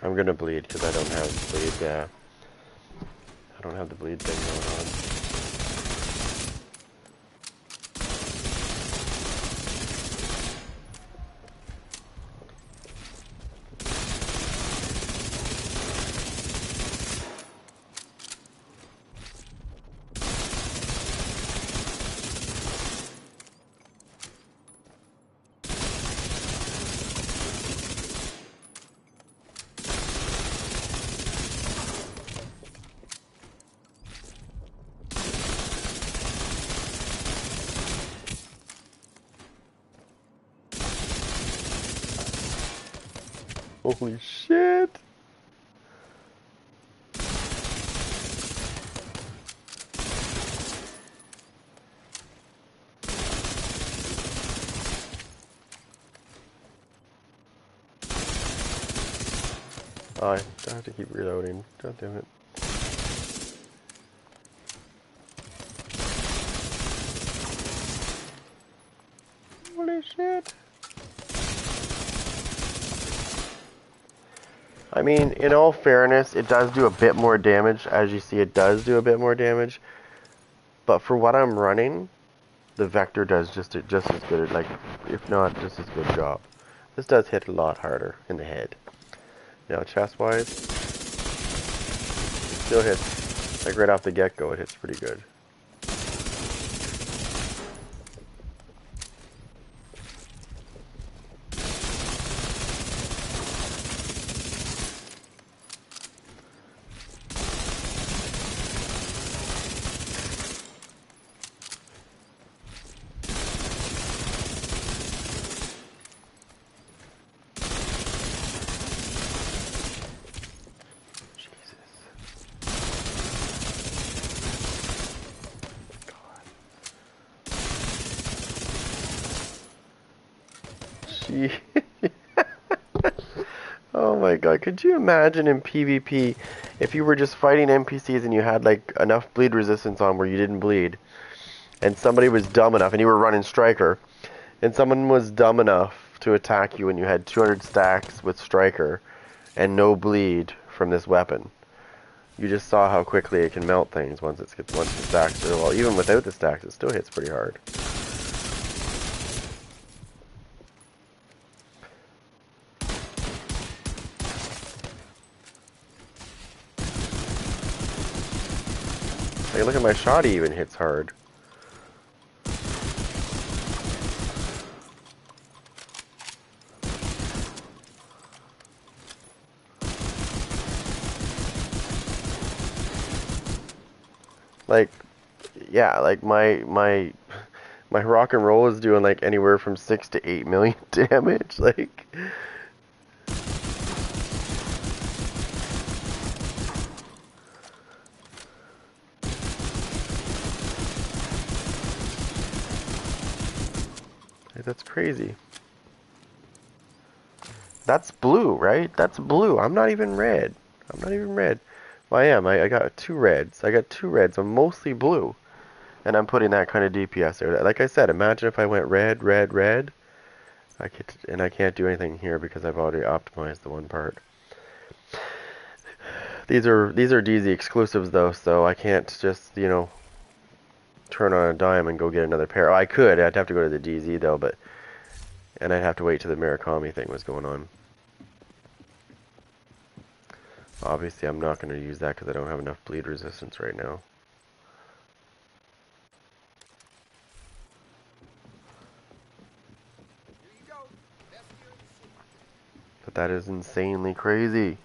I'm gonna bleed because I don't have bleed. Yeah, I don't have the bleed thing going on. Holy shit! Oh, I have to keep reloading. God damn it. Holy shit. I mean, in all fairness, it does do a bit more damage. As you see, it does do a bit more damage. But for what I'm running, the Vector does just as good, like, if not just as good job. This does hit a lot harder in the head. Now, chest-wise, it still hits, like right off the get-go, it hits pretty good. Oh my god, could you imagine in PvP if you were just fighting NPCs and you had like enough bleed resistance on where you didn't bleed, and somebody was dumb enough, and you were running Striker, and someone was dumb enough to attack you and you had 200 stacks with Striker and no bleed from this weapon. You just saw how quickly it can melt things once the stacks are, well, even without the stacks it still hits pretty hard. Hey, look at my shot, he even hits hard. Like, yeah, like my rock and roll is doing like anywhere from 6 to 8 million damage. Like, that's crazy. That's blue, right? That's blue. I'm not even red. I'm not even red. Well, I am. I got 2 reds. I got 2 reds. I'm mostly blue. And I'm putting that kind of DPS there. Like I said, imagine if I went red, red, red. I can't do anything here because I've already optimized the one part. These are DZ exclusives though, so I can't just, you know, turn on a dime and go get another pair. Oh, I could. I'd have to go to the DZ though, and I'd have to wait till the Murakami thing was going on. Obviously, I'm not going to use that because I don't have enough bleed resistance right now. But that is insanely crazy.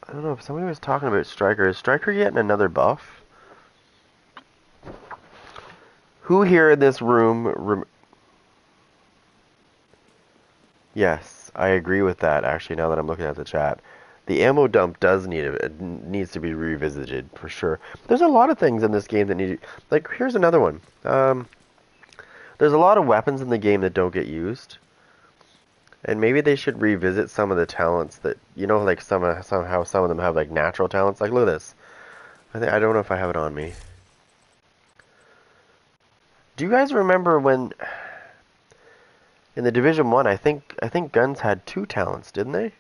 I don't know if somebody was talking about Striker. Is Striker getting another buff? Who here in this room... Yes, I agree with that, actually, now that I'm looking at the chat. The ammo dump needs to be revisited, for sure. There's a lot of things in this game that need... Like, here's another one. There's a lot of weapons in the game that don't get used. And maybe they should revisit some of the talents that... You know, like, somehow some of them have, like, natural talents. Like, look at this. I don't know if I have it on me. Do you guys remember when... In the Division 1, I think guns had 2 talents, didn't they?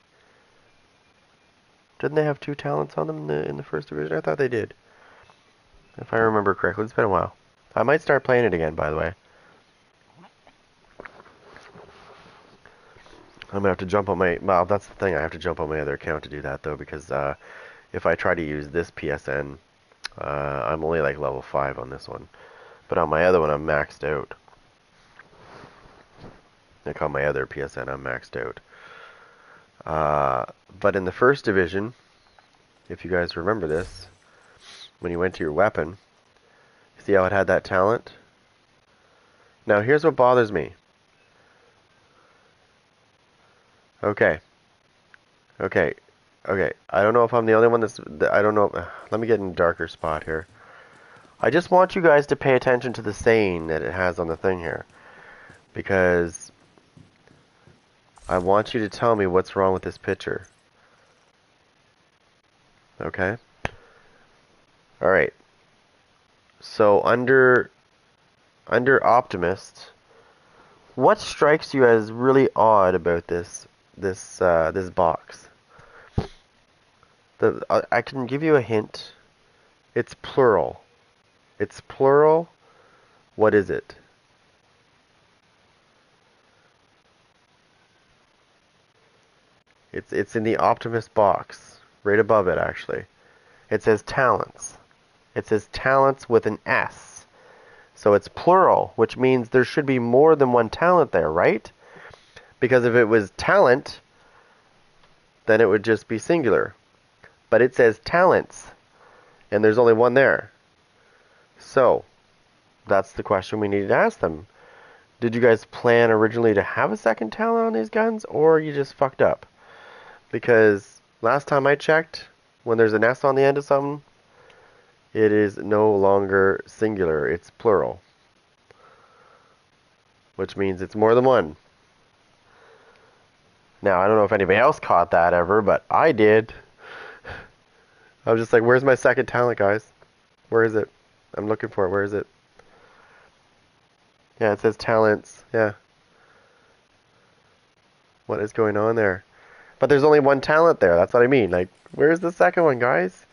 Didn't they have 2 talents on them in the first division? I thought they did. If I remember correctly. It's been a while. I might start playing it again, by the way. I'm gonna have to jump on my... Well, that's the thing. I have to jump on my other account to do that, though, because if I try to use this PSN, I'm only like level 5 on this one. But on my other one, I'm maxed out. Like on my other PSN, I'm maxed out. But in the first division, if you guys remember this, when you went to your weapon, see how it had that talent? Now here's what bothers me. Okay. I don't know if I'm the only one I don't know. Let me get in a darker spot here. I just want you guys to pay attention to the saying that it has on the thing here. Because I want you to tell me what's wrong with this picture. Okay? Alright. So under Optimist, what strikes you as really odd about this box? I can give you a hint. It's plural. It's plural. What is it? It's in the Optimist box, right above it actually. It says talents. It says talents with an S. So it's plural, which means there should be more than one talent there, right? Because if it was talent, then it would just be singular. But it says talents, and there's only one there. So, that's the question we needed to ask them. Did you guys plan originally to have a second talent on these guns, or you just fucked up? Because last time I checked, when there's an S on the end of something, It is no longer singular, it's plural. Which means it's more than one. Now, I don't know if anybody else caught that ever, but I did. I was just like, where's my second talent, guys? Where is it? I'm looking for it. Where is it? Yeah, it says talents. Yeah. What is going on there? But there's only one talent there. That's what I mean. Like, where's the second one, guys?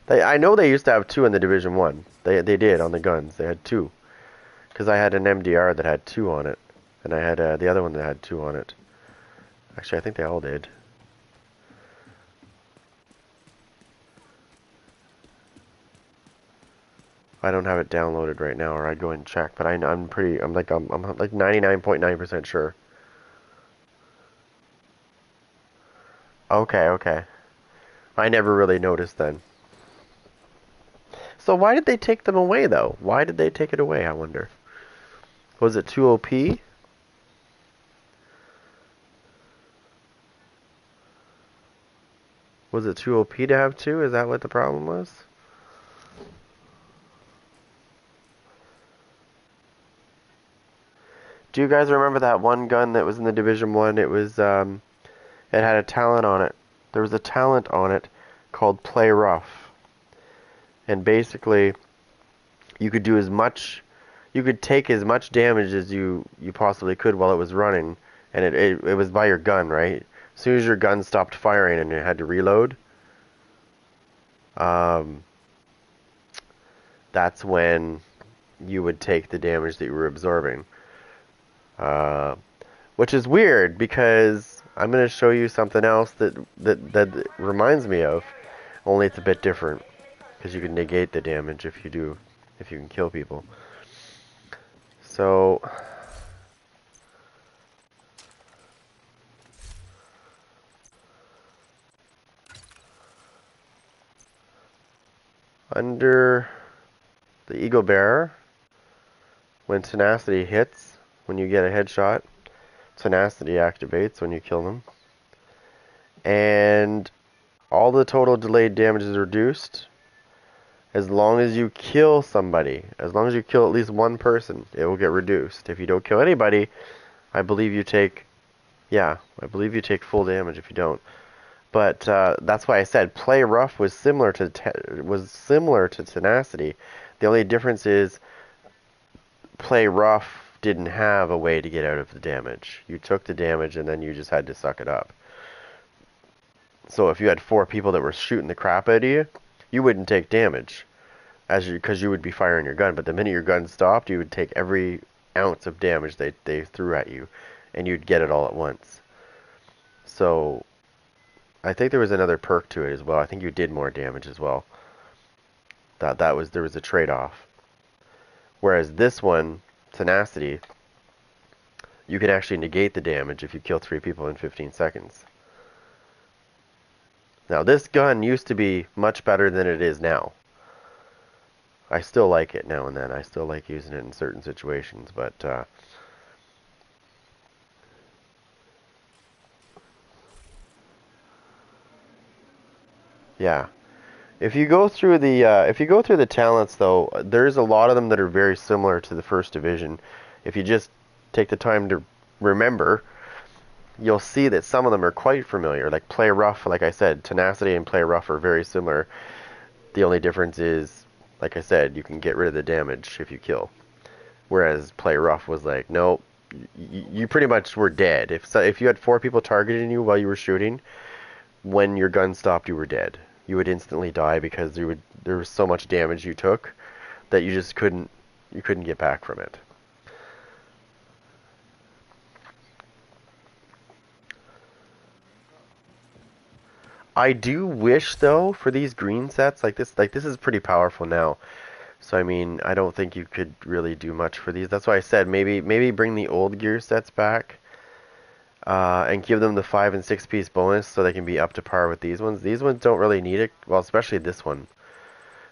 I know they used to have two in the Division 1. They did on the guns. They had two. Because I had an MDR that had two on it. And I had the other one that had two on it. Actually, I think they all did. I don't have it downloaded right now, or I'd go and check. But I'm like 99.9% sure. Okay, okay. I never really noticed then. So why did they take them away, though? Why did they take it away, I wonder? Was it too OP? Was it too OP to have two? Is that what the problem was? Do you guys remember that one gun that was in the Division 1? It was, it had a talent on it. There was a talent on it called Play Rough. And basically, you could do as much, you could take as much damage as you possibly could while it was running. And it was by your gun, right? As soon as your gun stopped firing and you had to reload, that's when you would take the damage that you were absorbing. Which is weird because I'm going to show you something else that reminds me of, only it's a bit different because you can negate the damage if you can kill people. So under the Eagle Bearer, when tenacity hits, when you get a headshot, tenacity activates when you kill them. And all the total delayed damage is reduced as long as you kill somebody. As long as you kill at least one person, it will get reduced. If you don't kill anybody, I believe you take, yeah, I believe you take full damage if you don't. But that's why I said Play Rough was similar to tenacity. The only difference is Play Rough didn't have a way to get out of the damage. You took the damage and then you just had to suck it up. So if you had 4 people that were shooting the crap out of you, you wouldn't take damage, because you would be firing your gun. But the minute your gun stopped, you would take every ounce of damage they threw at you, and you'd get it all at once. So I think there was another perk to it as well. I think you did more damage as well. There was a trade-off. Whereas this one, tenacity, you can actually negate the damage if you kill 3 people in 15 seconds. Now, this gun used to be much better than it is now. I still like it now and then. I still like using it in certain situations, but yeah. If you go through the talents, though, there's a lot of them that are very similar to the First Division. If you just take the time to remember, you'll see that some of them are quite familiar. Like Play Rough, like I said, tenacity and Play Rough are very similar. The only difference is, like I said, you can get rid of the damage if you kill. Whereas Play Rough was like, nope, you pretty much were dead. If you had 4 people targeting you while you were shooting, when your gun stopped, you were dead. You would instantly die because there was so much damage you took that you just couldn't get back from it. I do wish, though, for these green sets like this is pretty powerful now. So I mean, I don't think you could really do much for these. That's why I said maybe bring the old gear sets back, and give them the 5 and 6 piece bonus so they can be up to par with these ones. These ones don't really need it, well, especially this one,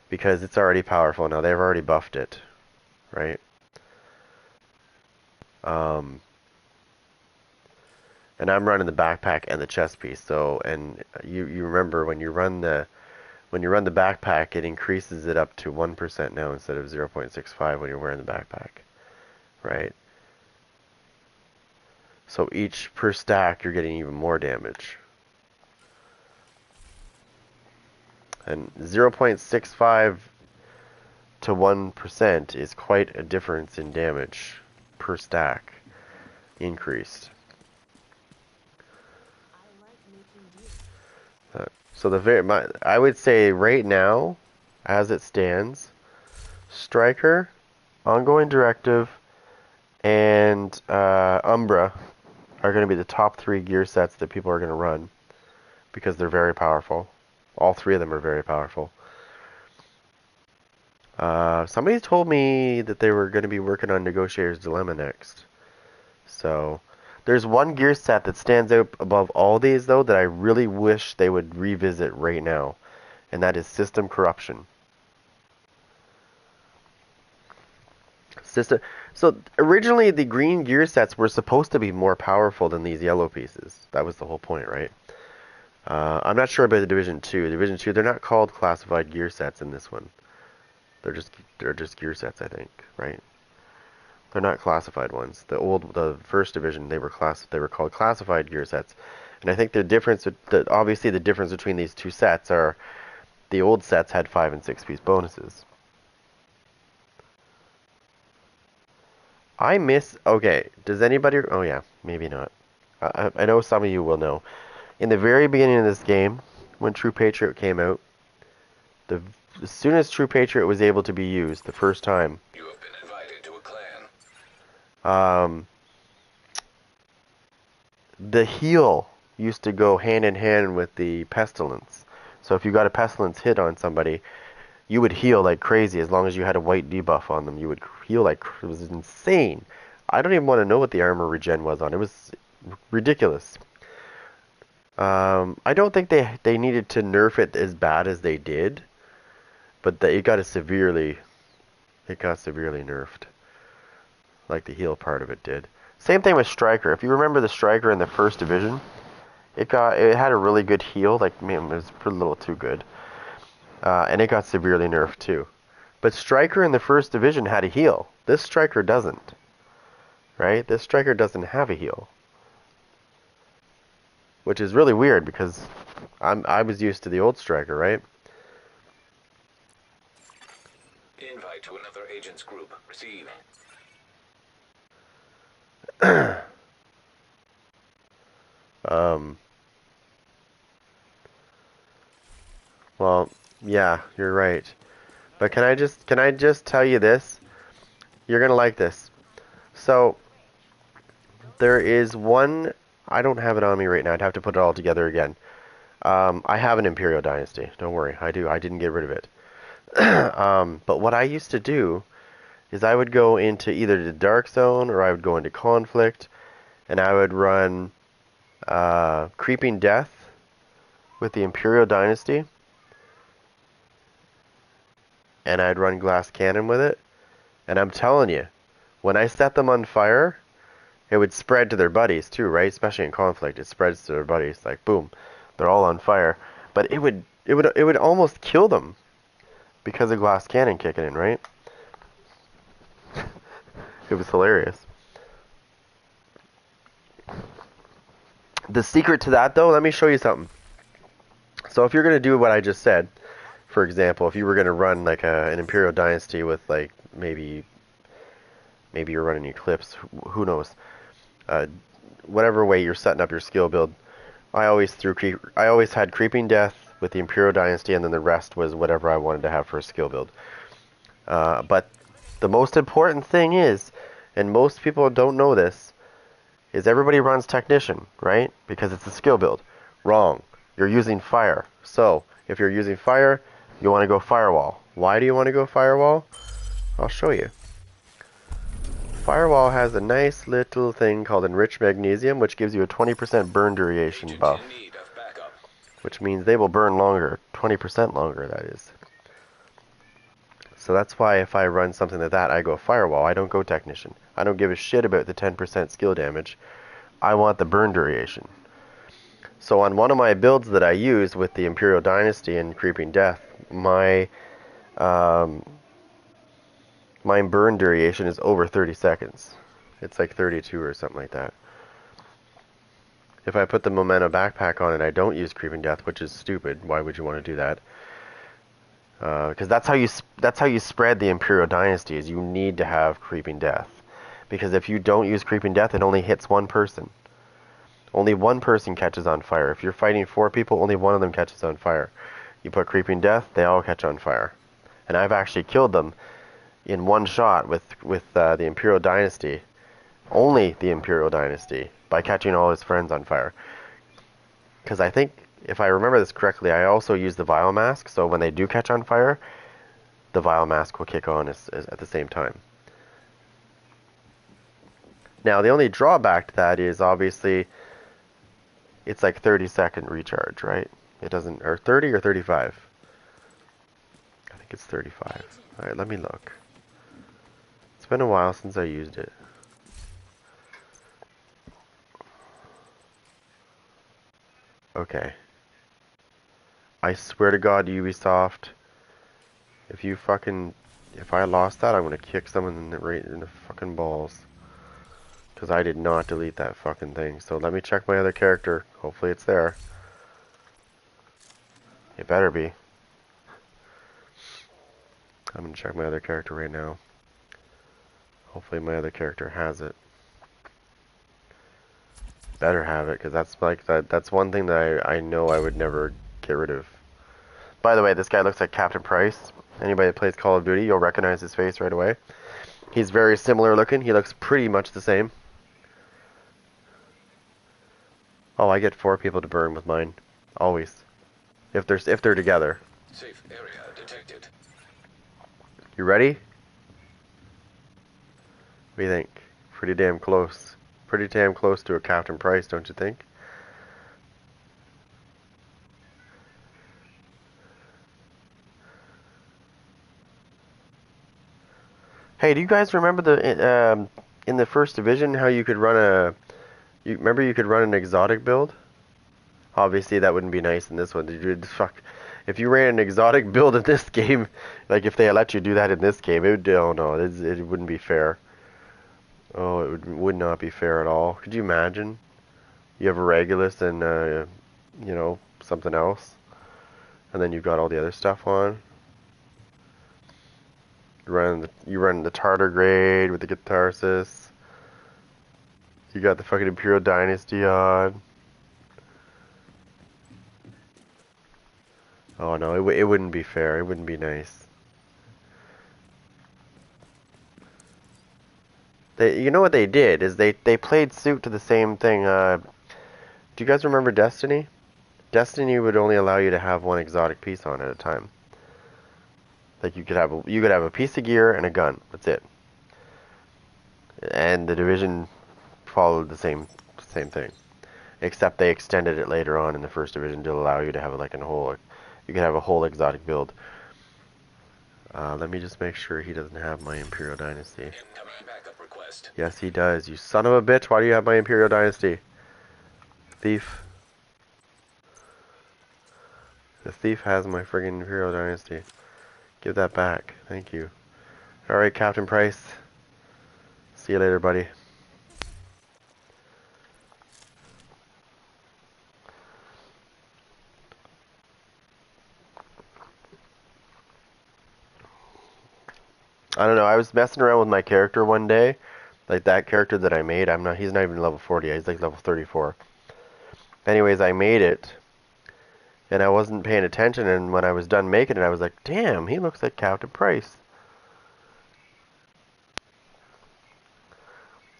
because it's already powerful now. They've already buffed it, right? And I'm running the backpack and the chest piece. So, and you remember when you run when you run the backpack, it increases it up to 1% now instead of 0.65 when you're wearing the backpack, right? So each per stack, you're getting even more damage. And 0.65 to 1% is quite a difference in damage per stack increased. I like making deals. So I would say right now, as it stands, Striker, Ongoing Directive, and Umbra are going to be the top 3 gear sets that people are going to run because they're very powerful. All 3 of them are very powerful. Somebody told me that they were going to be working on Negotiator's Dilemma next. So there's one gear set that stands out above all these, though, that I really wish they would revisit right now, and that is System Corruption. So originally the green gear sets were supposed to be more powerful than these yellow pieces. That was the whole point, right? I'm not sure about the Division 2. Division 2, they're not called classified gear sets in this one. They're just gear sets, I think, right? They're not classified ones. The first division, they were called classified gear sets. And I think obviously the difference between these two sets are the old sets had 5 and 6 piece bonuses. Okay, does anybody, oh yeah, maybe not. I know some of you will know. In the very beginning of this game, when True Patriot came out, as soon as True Patriot was able to be used the first time, You have been invited to a clan. the heal used to go hand in hand with the pestilence. So if you got a pestilence hit on somebody, you would heal like crazy as long as you had a white debuff on them. You would heal like it was insane. I don't even want to know what the armor regen was on. It was ridiculous. I don't think they needed to nerf it as bad as they did, but it got severely nerfed, like the heal part of it did. Same thing with Striker. If you remember the Striker in the first division, it had a really good heal. Like, man, it was a little too good, and it got severely nerfed too. But Striker in the first division had a heal. This Striker doesn't. Right? This Striker doesn't have a heal, which is really weird because I was used to the old Striker, right? Invite to another agent's group. Receive. Well, yeah, you're right. But can I just tell you this? You're gonna like this. So there is one. I don't have it on me right now. I'd have to put it all together again. I have an Imperial Dynasty. Don't worry, I do. I didn't get rid of it. But what I used to do is I would go into either the Dark Zone or I would go into Conflict, and I would run Creeping Death with the Imperial Dynasty, and I'd run Glass Cannon with it. And I'm telling you, when I set them on fire, it would spread to their buddies too, right? Especially in Conflict, it spreads to their buddies. Like boom, they're all on fire. But it would almost kill them because of Glass Cannon kicking in, right? It was hilarious. The secret to that, though, let me show you something. So if you're going to do what I just said, for example, if you were going to run like an Imperial Dynasty with like maybe you're running Eclipse, who knows? Whatever way you're setting up your skill build, I always had Creeping Death with the Imperial Dynasty, and then the rest was whatever I wanted to have for a skill build. But the most important thing is, and most people don't know this, is everybody runs Technician, right? Because it's a skill build. Wrong. You're using Fire. So, if you're using Fire, you want to go Firewall. Why do you want to go Firewall? I'll show you. Firewall has a nice little thing called Enriched Magnesium, which gives you a 20% burn duration Agent buff. in need of backup. Which means they will burn longer. 20% longer, that is. So that's why if I run something like that, I go Firewall. I don't go Technician. I don't give a shit about the 10% skill damage. I want the burn duration. So on one of my builds that I use with the Imperial Dynasty and Creeping Death, um, my burn duration is over 30 seconds. It's like 32 or something like that. If I put the Memento backpack on and I don't use Creeping Death, which is stupid, why would you want to do that? Because that's how you spread the Imperial Dynasty. Is you need to have Creeping Death, because if you don't use Creeping Death, it only hits one person. Only one person catches on fire. If you're fighting 4 people, only one of them catches on fire. You put Creeping Death, they all catch on fire. And I've actually killed them in one shot with the Imperial Dynasty, only the Imperial Dynasty, by catching all his friends on fire. Because I think, if I remember this correctly, I also use the Vile Mask, so when they do catch on fire, the Vile Mask will kick on at the same time. Now, the only drawback to that is, obviously, it's like 30-second recharge, right? It doesn't, or 30 or 35? I think it's 35. Alright, let me look. It's been a while since I used it. Okay. I swear to God, Ubisoft, if I lost that, I'm gonna kick someone in the fucking balls. Because I did not delete that fucking thing. So let me check my other character. Hopefully it's there. It better be. I'm gonna check my other character right now. Hopefully my other character has it. Better have it, because that's one thing that I know I would never get rid of. By the way, this guy looks like Captain Price. Anybody that plays Call of Duty, you'll recognize his face right away. He's very similar looking. He looks pretty much the same. Oh, I get 4 people to burn with mine. Always. If they're together. Safe area detected. You ready? What do you think? Pretty damn close. Pretty damn close to a Captain Price, don't you think? Hey, do you guys remember in the first division how you could run remember you could run an exotic build? Obviously that wouldn't be nice in this one. If you ran an exotic build in this game, like if they let you do that in this game, oh no, it wouldn't be fair. Oh, would not be fair at all. Could you imagine? You have a Regulus and you know, something else, and then you've got all the other stuff on. You run the tardigrade with the catharsis. You got the fucking Imperial Dynasty on. Oh no, it wouldn't be fair. It wouldn't be nice. You know what they did is they played suit to the same thing. Do you guys remember Destiny? Destiny would only allow you to have one exotic piece on at a time. Like you could have a piece of gear and a gun. That's it. And the Division followed the same thing, except they extended it later on in the first division to allow you to have like you could have a whole exotic build. Let me just make sure he doesn't have my Imperial Dynasty. Incoming backup request. Yes, he does. You son of a bitch! Why do you have my Imperial Dynasty? Thief. The thief has my friggin' Imperial Dynasty. Give that back. Thank you. Alright, Captain Price. See you later, buddy. I don't know, I was messing around with my character one day. Like that character that I made, he's not even level 40, he's like level 34. Anyways, I made it. And I wasn't paying attention, and when I was done making it, I was like, damn, he looks like Captain Price.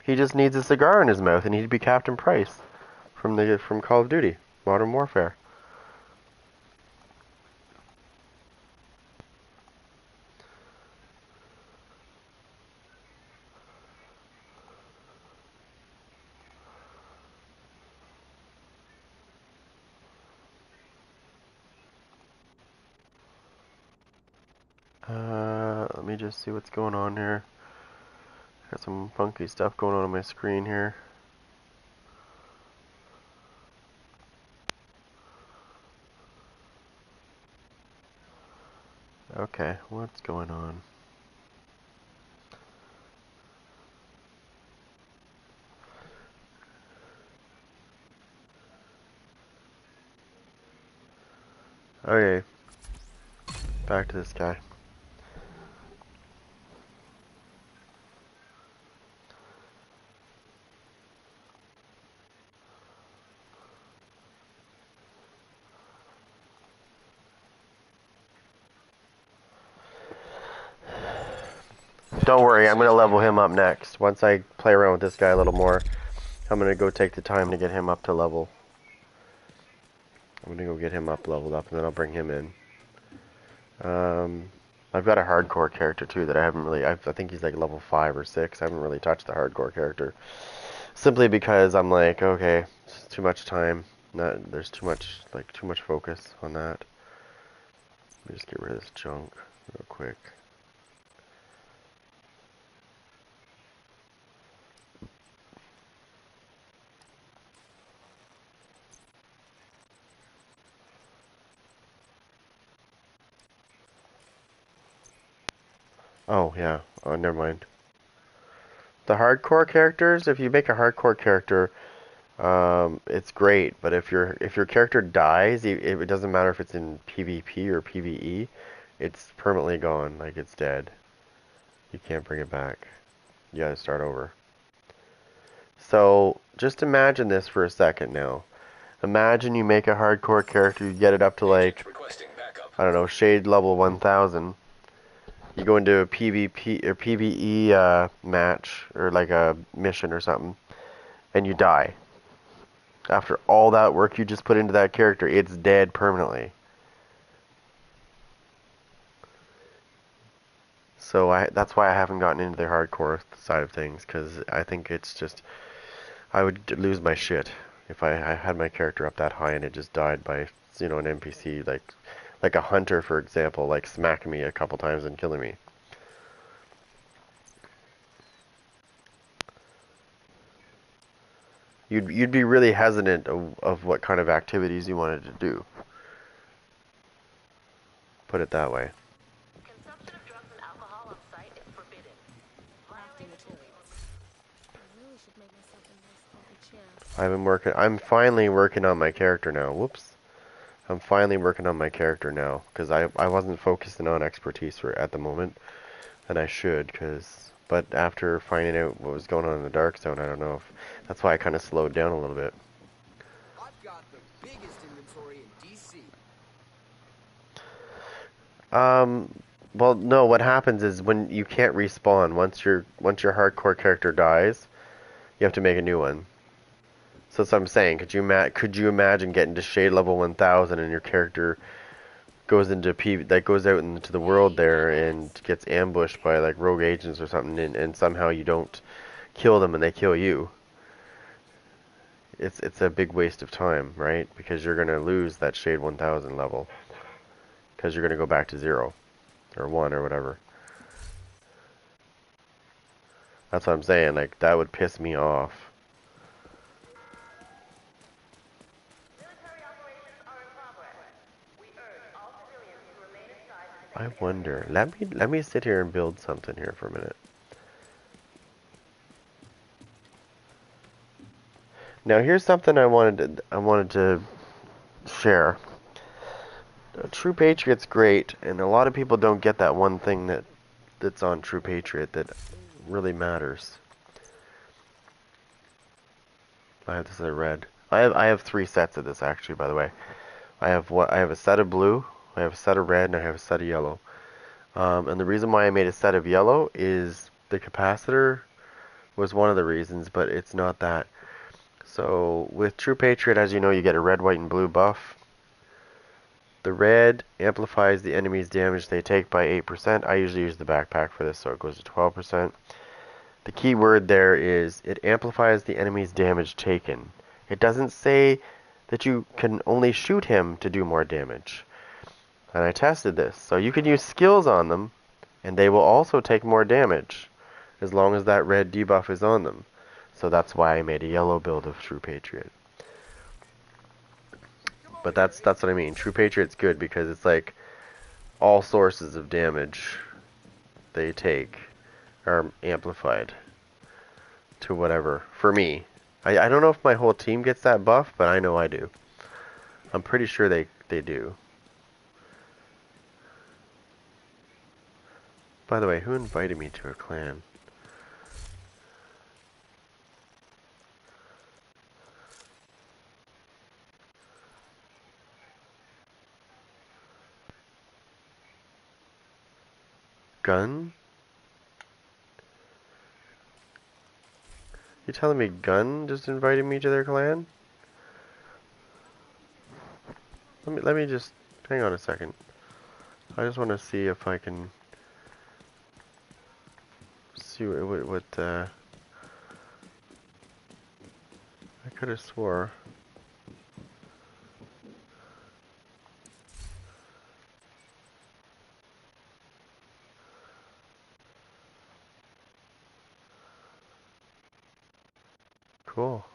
He just needs a cigar in his mouth, and he'd be Captain Price from Call of Duty, Modern Warfare. Let me just see what's going on here. Got some funky stuff going on my screen here. Okay, what's going on? Okay, back to this guy. Don't worry, I'm gonna level him up next. Once I play around with this guy a little more, I'm gonna go take the time to get him up to level. I'm gonna go get him up, leveled up, and then I'll bring him in. I've got a hardcore character too that I haven't really. I think he's like level 5 or 6. I haven't really touched the hardcore character, simply because I'm like, okay, it's too much time. There's too much focus on that. Let me just get rid of this junk real quick. Oh yeah. Oh, never mind. The hardcore characters. If you make a hardcore character, it's great. But if your character dies, it doesn't matter if it's in PvP or PvE. It's permanently gone. Like it's dead. You can't bring it back. You gotta start over. So just imagine this for a second now. Imagine you make a hardcore character, you get it up to like, Requesting backup. I don't know, shade level 1000. You go into a PvP or PvE match or like a mission or something, and you die. After all that work you just put into that character, it's dead permanently. So that's why I haven't gotten into the hardcore side of things, because I think it's just, I would lose my shit if I had my character up that high and it just died by, an NPC, like a hunter, for example, like smacking me a couple times and killing me. You'd be really hesitant of what kind of activities you wanted to do. Put it that way. Consumption of drugs and alcohol on site is forbidden. Crafting Violators will be materials. I really should make myself a nice comfy chair. I'm finally working on my character now. Whoops. I'm finally working on my character now, because I wasn't focusing on expertise at the moment, and I should, but after finding out what was going on in the Dark Zone, I don't know if, that's why I kind of slowed down a little bit. I've got the biggest inventory in DC. Well, no, what happens is when you can't respawn, once your hardcore character dies, you have to make a new one. So that's what I'm saying. Could you imagine getting to shade level 1000 and your character goes out into the world there and gets ambushed by like rogue agents or something, and somehow you don't kill them and they kill you? It's a big waste of time, right? Because you're gonna lose that shade 1000 level, because you're gonna go back to 0 or 1 or whatever. That's what I'm saying. Like, that would piss me off. military operations are in progress. We urge all civilians to remain inside the I safe wonder. area. Let me sit here and build something here for a minute. Now here's something I wanted to share. True Patriot's great, and a lot of people don't get that one thing that's on True Patriot that really matters. I have this in red. I have 3 sets of this, actually, by the way. I have a set of blue, I have a set of red, and I have a set of yellow. And the reason why I made a set of yellow is the capacitor was one of the reasons, but it's not that. So with True Patriot, as you know, you get a red, white, and blue buff. The red amplifies the enemy's damage they take by 8%. I usually use the backpack for this, so it goes to 12%. The key word there is it amplifies the enemy's damage taken. It doesn't say that you can only shoot him to do more damage. And I tested this. So you can use skills on them, and they will also take more damage, as long as that red debuff is on them. So that's why I made a yellow build of True Patriot. But that's what I mean. True Patriot's good because it's like all sources of damage they take are amplified to whatever. For me. I don't know if my whole team gets that buff, but I know I do. I'm pretty sure they do. By the way, who invited me to a clan? Gun? You telling me Gun just invited me to their clan? Let me just hang on a second. I just want to see if I can see what I could have swore. Cool.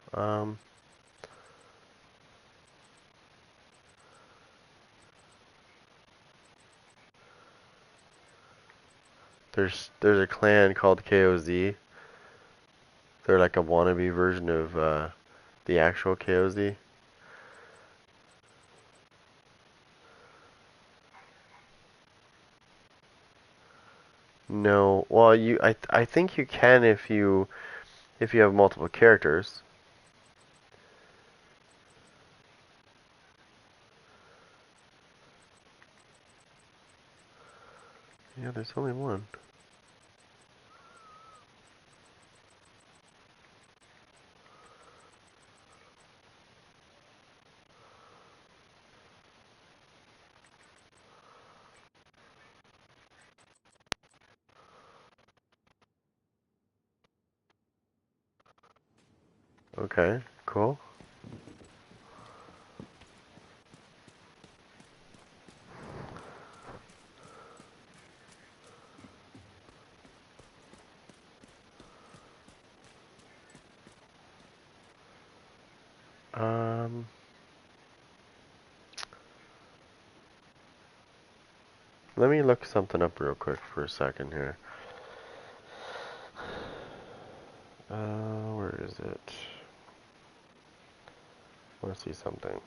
There's a clan called KOZ. They're like a wannabe version of the actual KOZ. No, well, I think you can if you have multiple characters. Yeah, there's only one. Okay, cool. Um, Let me look something up real quick for a second here. Where is it? I want to see something.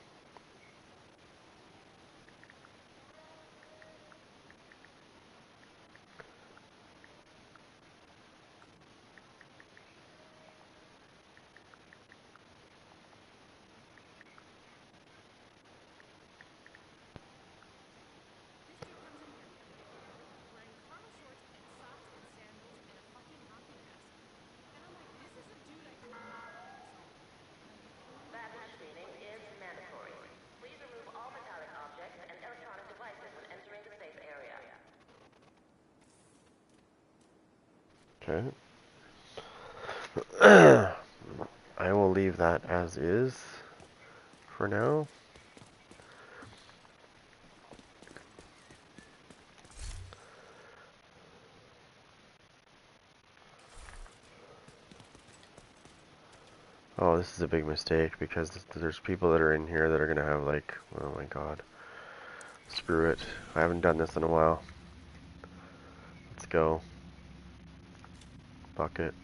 Badge screening is mandatory. Please remove all metallic objects and electronic devices when entering the safe area. Okay. I will leave that as is for now. Oh, this is a big mistake because there's people that are in here that are gonna have like, oh my god. Screw it. I haven't done this in a while. Let's go. Fuck it.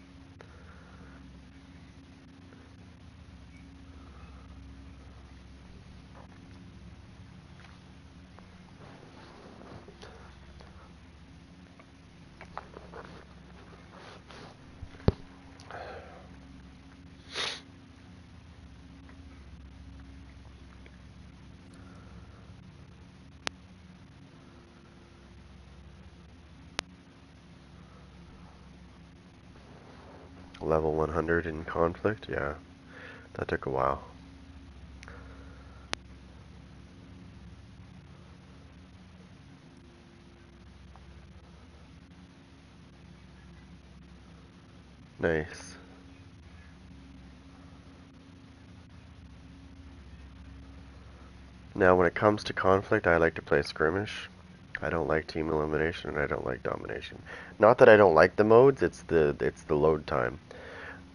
Level 100 in conflict? Yeah. That took a while. Nice. Now, when it comes to conflict, I like to play skirmish. I don't like team elimination, and I don't like domination. Not that I don't like the modes, it's the load time.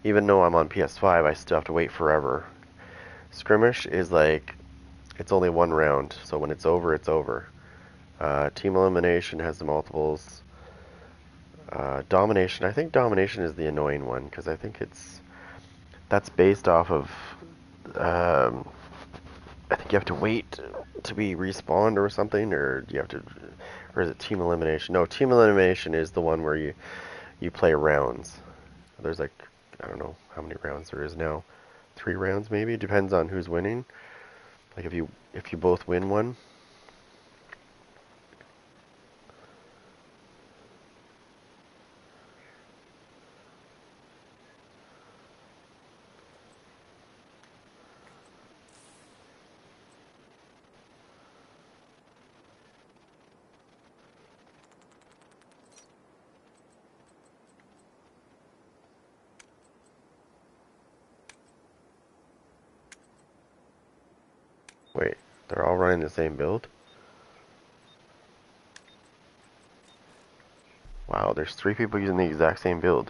Even though I'm on PS5, I still have to wait forever. Skirmish is like, it's only one round, so when it's over, it's over. Team elimination has the multiples. Domination, I think domination is the annoying one because I think that's based off of. I think you have to wait to be respawned or something, or you have to, or is it team elimination? No, team elimination is the one where you play rounds. There's like, I don't know how many rounds there is now. 3 rounds maybe, depends on who's winning. Like if you both win one. Wait, they're all running the same build? Wow, there's 3 people using the exact same build.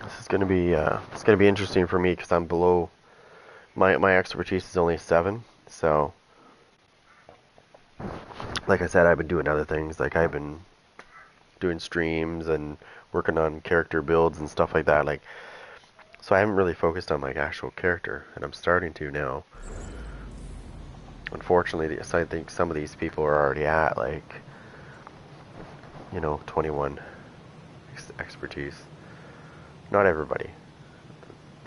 This is it's gonna be interesting for me because I'm below. My expertise is only 7, so like I said, I've been doing other things. Like I've been doing streams and working on character builds and stuff like that. Like, so I haven't really focused on my actual character, and I'm starting to now. Unfortunately, I think some of these people are already at like, 21 expertise. Not everybody.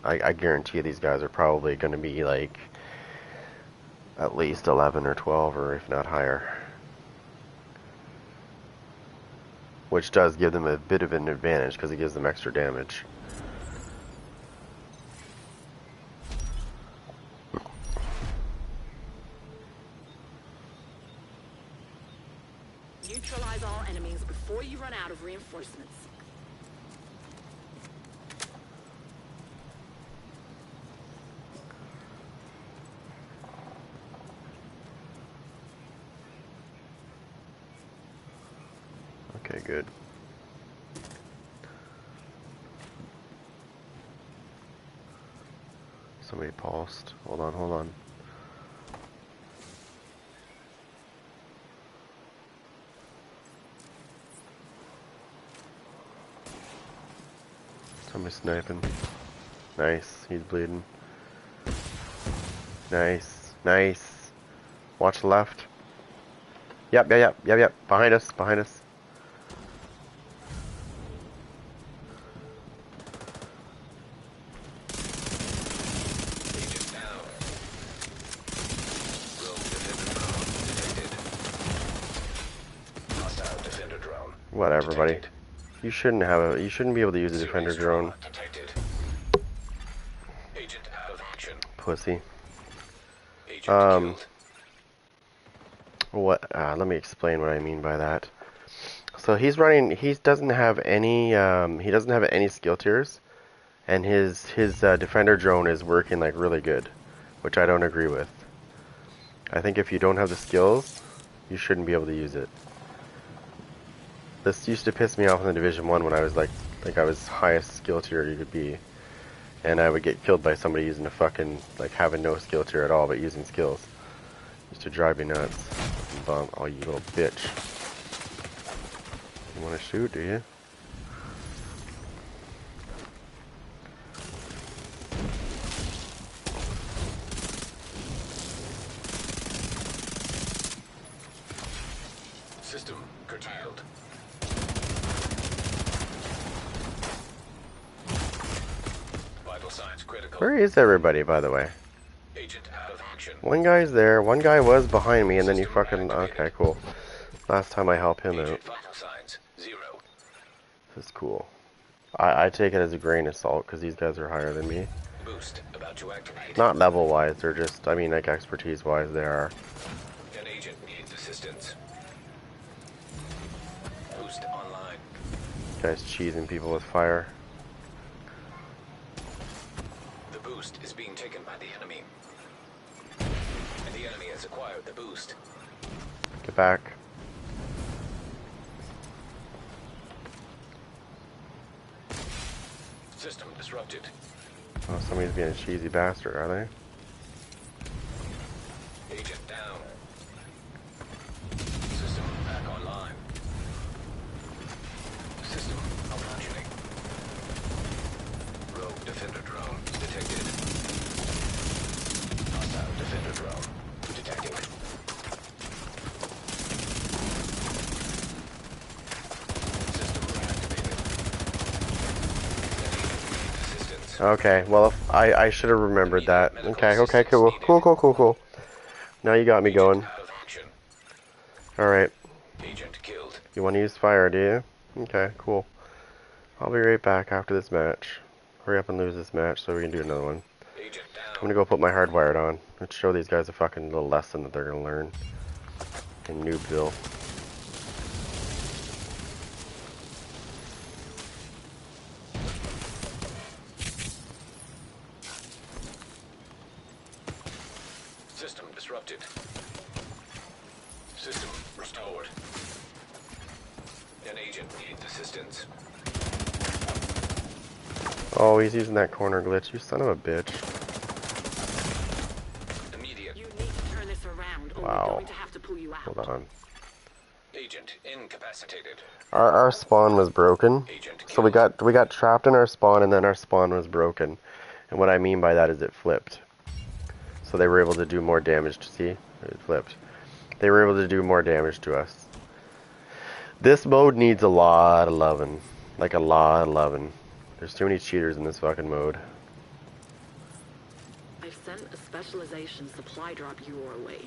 I guarantee you these guys are probably going to be like at least 11 or 12, or if not higher. Which does give them a bit of an advantage because it gives them extra damage. Neutralize all enemies before you run out of reinforcements. Okay, good. Somebody paused. Hold on. Somebody sniping. Nice, he's bleeding. Nice. Watch the left. Yep. Behind us. Whatever, buddy. You shouldn't be able to use a defender drone. Agent out of action. Pussy. Agent killed. Let me explain what I mean by that. So he doesn't have any skill tiers, and his defender drone is working like really good, which I don't agree with. I think if you don't have the skills, you shouldn't be able to use it. This used to piss me off in the Division 1 when I was like I was highest skill tier you could be, and I would get killed by somebody using a fucking, like, having no skill tier at all but using skills. Used to drive me nuts. Fucking bum. Oh, you little bitch. You wanna shoot, do you? System curtailed. Vital signs critical. Where is everybody, by the way? Agent out of action. One guy's there, one guy was behind me, and then you fucking... Okay, cool. Last time I helped him out. Agent vital signs 0. This is cool. I take it as a grain of salt, because these guys are higher than me. Boost about to activate. Not level-wise, they're just... I mean, like, expertise-wise, they are. An agent needs assistance. Boost online. Guy's cheesing people with fire. The boost is being taken by the enemy. And the enemy has acquired the boost. Get back. System disrupted. Oh, somebody's being a cheesy bastard, are they? Agent down. System back online. System malfunctioning. Rogue defender drone detected. Hostile defender drone detecting. System reactivated. Assistance. Okay, well, if I should have remembered that. Immediate medical Okay, okay, assistance cool. needed. Cool. Now you got me Agent going. out of action. Alright, Agent killed. you want to use fire, do you? Okay, cool. I'll be right back after this match. Hurry up and lose this match so we can do another one. Agent I'm down. gonna go put my hardwired on. Let's show these guys a fucking little lesson that they're gonna learn in Noobville. System disrupted. System restored. An agent needs assistance. Oh, he's using that corner glitch. You son of a bitch. Immediate. You need to turn this around, or Wow. we're going to have to pull you out. Hold on. Agent incapacitated. Our spawn was broken. Agent So we got trapped in our spawn and then our spawn was broken. And what I mean by that is it flipped. So they were able to do more damage to see. It flipped. They were able to do more damage to us. This mode needs a lot of loving. Like a lot of loving. There's too many cheaters in this fucking mode. I've sent a specialization supply drop your way.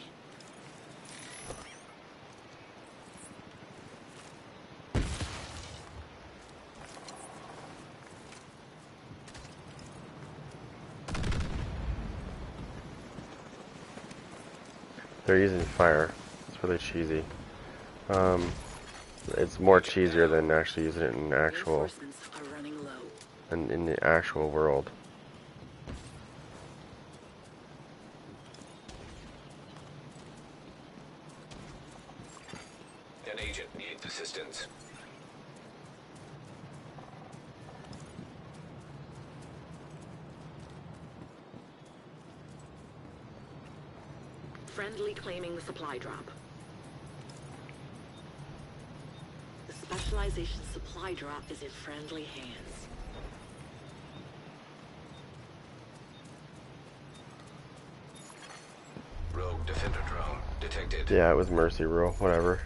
They're using fire. It's really cheesy. It's more cheesier than actually using it in actual Reinforcements are running low. in the actual world. An agent needs assistance. Friendly claiming the supply drop. The specialization supply drop is in friendly hands. Rogue defender drone detected. Yeah, it was mercy rule. Whatever.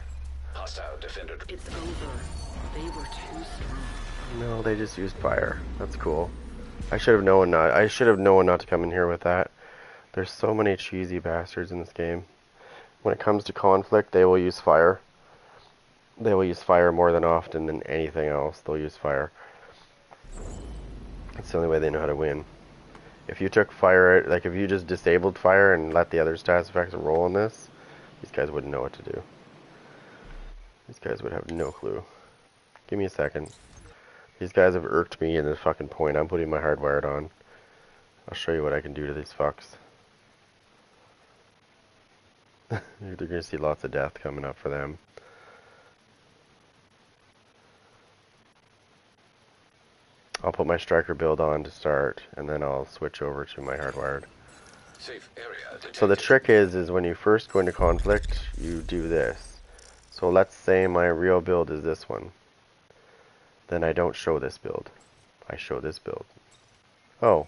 Hostile defender. It's over. They were too strong. No, they just used fire. That's cool. I should have known not. I should have known not to come in here with that. There's so many cheesy bastards in this game. When it comes to conflict, they will use fire. They will use fire more than often than anything else. They'll use fire. It's the only way they know how to win. If you took fire, like if you just disabled fire and let the other stats effects roll on this, these guys wouldn't know what to do. These guys would have no clue. Give me a second. These guys have irked me in this fucking point. I'm putting my hardwired on. I'll show you what I can do to these fucks. They're gonna see lots of death coming up for them. I'll put my striker build on to start, and then I'll switch over to my hardwired. Safe area detected. So the trick is when you first go into conflict, you do this. So let's say my real build is this one. Then I don't show this build. I show this build. Oh.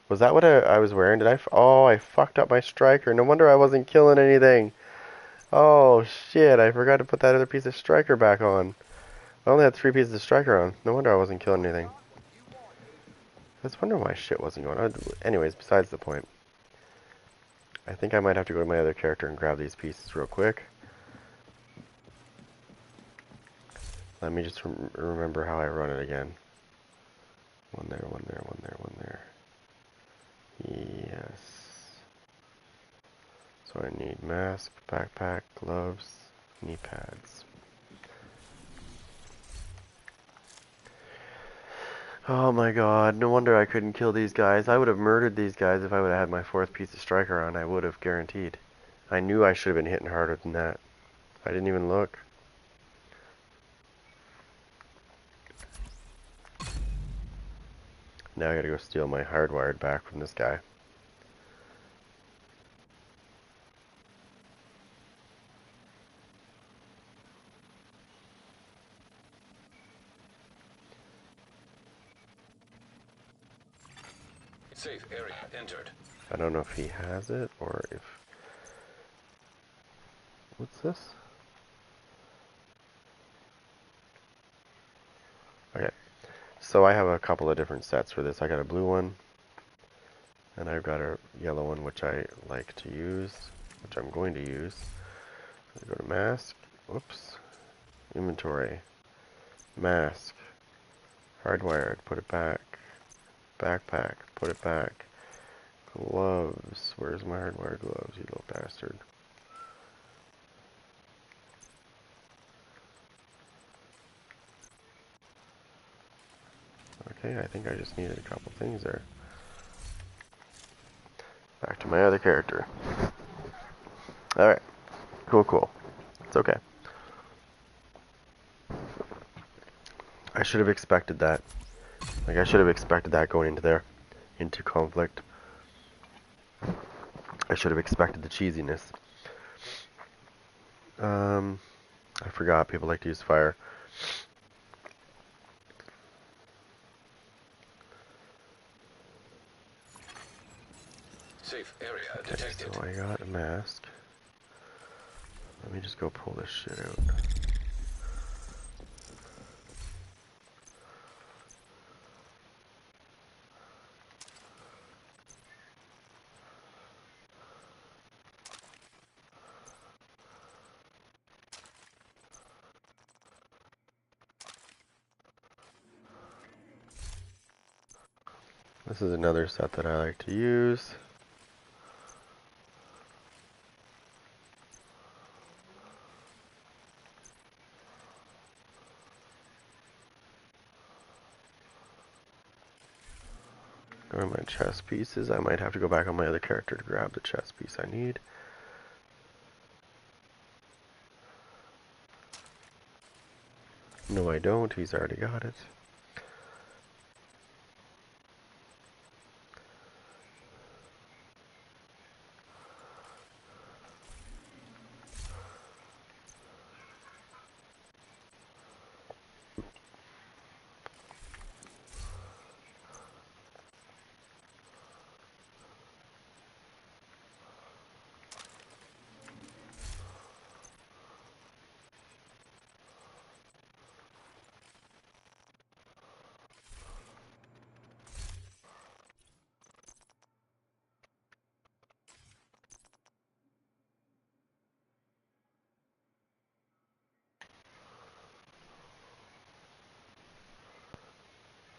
Was that what I was wearing? Oh, I fucked up my striker. No wonder I wasn't killing anything. Oh, shit. I forgot to put that other piece of striker back on. I only had 3 pieces of striker on. No wonder I wasn't killing anything. I was wondering why shit wasn't going on. Anyways, besides the point. I think I might have to go to my other character and grab these pieces real quick. Let me just remember how I run it again. One there, one there, one there, one there. Yes. So I need mask, backpack, gloves, knee pads. Oh my god, no wonder I couldn't kill these guys. I would have murdered these guys if I would have had my 4th piece of striker on. I would have, guaranteed. I knew I should have been hitting harder than that. I didn't even look. Now I gotta go steal my hardwired back from this guy. Safe area entered. I don't know if he has it or if... What's this? Okay, so I have a couple of different sets for this. I got a blue one, and I've got a yellow one, which I like to use, which I'm going to use. Go to mask, whoops, inventory, mask, hardwired, put it back, backpack, put it back, gloves, where's my hardwired gloves, you little bastard. Okay, I think I just needed a couple things there. Back to my other character. Alright, cool. It's okay. I should have expected that. Like, I should have expected that going into there. Into conflict. I should have expected the cheesiness. I forgot people like to use fire. Safe area Okay, detected. so I got a mask. Let me just go pull this shit out. This is another set that I like to use. Go to my chest pieces. I might have to go back on my other character to grab the chest piece I need. No, I don't. He's already got it.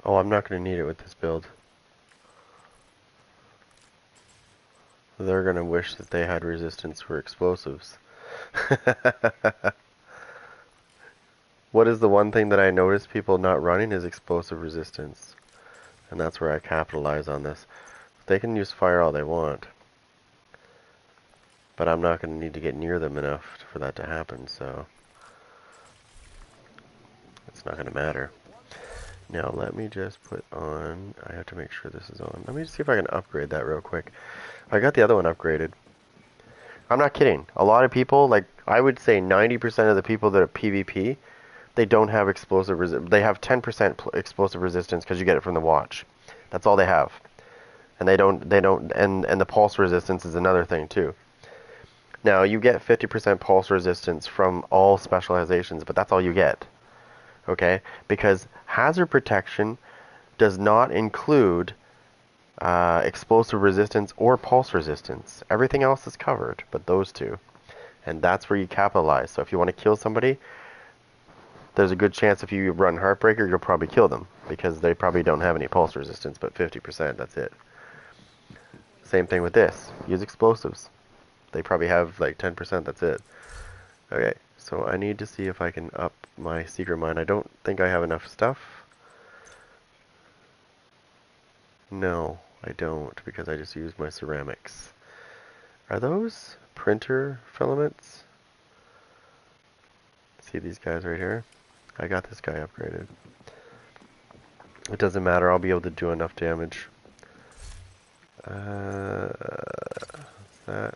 Oh, I'm not going to need it with this build. They're going to wish that they had resistance for explosives. What is the one thing that I notice people not running is explosive resistance. And that's where I capitalize on this. They can use fire all they want. But I'm not going to need to get near them enough for that to happen, so... It's not going to matter. Now let me just put on... I have to make sure this is on. Let me just see if I can upgrade that real quick. I got the other one upgraded. I'm not kidding. A lot of people, like, I would say 90% of the people that are PvP, they don't have explosive resistance. They have 10% explosive resistance because you get it from the watch. That's all they have. And and the pulse resistance is another thing too. Now, you get 50% pulse resistance from all specializations, but that's all you get. Okay? Because hazard protection does not include explosive resistance or pulse resistance. Everything else is covered, but those two. And that's where you capitalize. So if you want to kill somebody, there's a good chance if you run Heartbreaker, you'll probably kill them. Because they probably don't have any pulse resistance, but 50%, that's it. Same thing with this. Use explosives. They probably have like 10%, that's it. Okay, so I need to see if I can up my secret mine. I don't think I have enough stuff. No, I don't, because I just used my ceramics. Are those printer filaments? See these guys right here? I got this guy upgraded. It doesn't matter, I'll be able to do enough damage. That.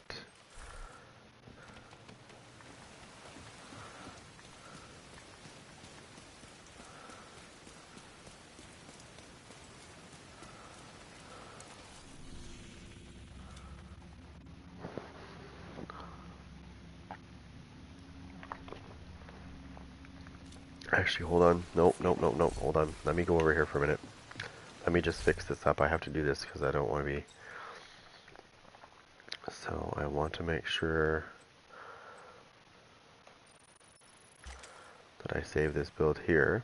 Actually, hold on. Nope, nope, nope, nope. Hold on. Let me go over here for a minute. Let me just fix this up. I have to do this because I don't want to be... So I want to make sure that I save this build here.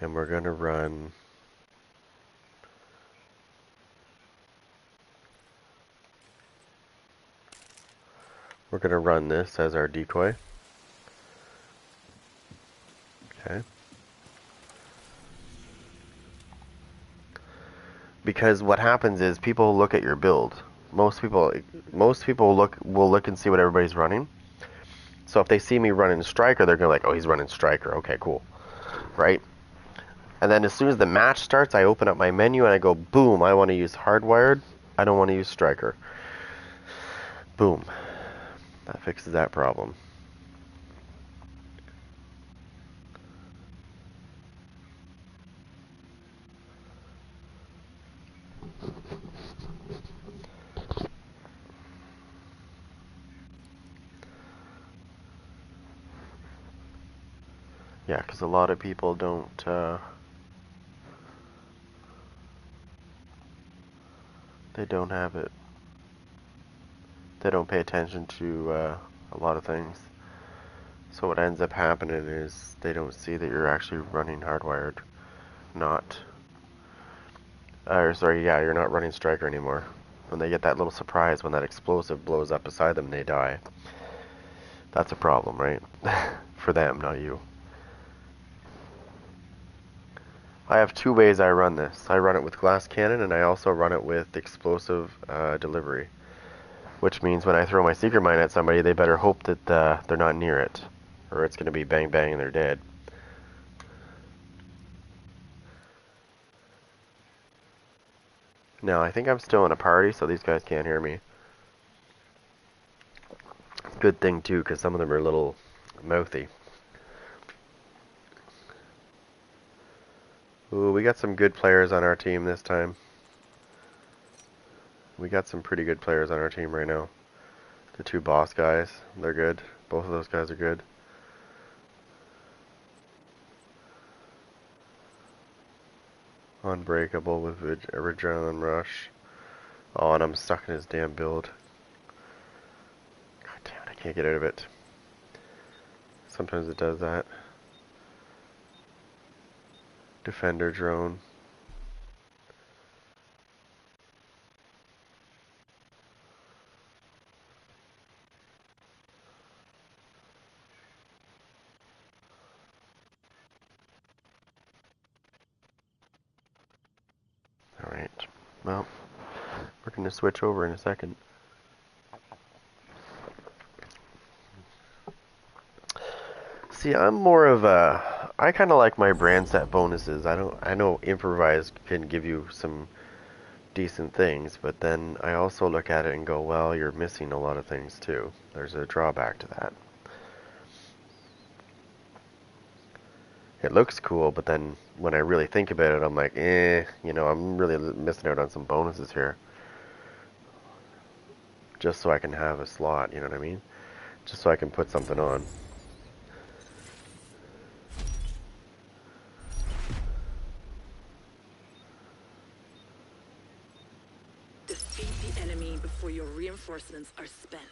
And we're going to run... We're going to run this as our decoy. Okay. Because what happens is people look at your build. Most people will look and see what everybody's running. So if they see me running Striker, they're gonna be like, oh, he's running Striker. Okay, cool, right? And then as soon as the match starts, I open up my menu and I go, boom, I want to use Hardwired. I don't want to use Striker. Boom. That fixes that problem. Yeah, because a lot of people don't... they don't have it. They don't pay attention to a lot of things. So what ends up happening is they don't see that you're actually running Hardwired. Not... sorry, yeah, you're not running Striker anymore. When they get that little surprise when that explosive blows up beside them, they die. That's a problem, right? For them, not you. I have two ways I run this. I run it with glass cannon, and I also run it with explosive delivery. Which means when I throw my secret mine at somebody, they better hope that they're not near it. Or it's going to be bang bang and they're dead. Now, I think I'm still in a party, so these guys can't hear me. Good thing, too, because some of them are a little mouthy. Ooh, we got some good players on our team this time. We got some pretty good players on our team right now. The two boss guys, they're good. Both of those guys are good. Unbreakable with Adrenaline Rush. Oh, and I'm stuck in his damn build. God damn it, I can't get out of it. Sometimes it does that. Defender drone. Alright. Well, we're going to switch over in a second. See, I'm more of a... I kind of like my brand set bonuses. I know improvise can give you some decent things, but then I also look at it and go, well, you're missing a lot of things too. There's a drawback to that. It looks cool, but then when I really think about it, I'm like, you know, I'm really missing out on some bonuses here. Just so I can have a slot, you know what I mean? Just so I can put something on. Defeat the enemy before your reinforcements are spent.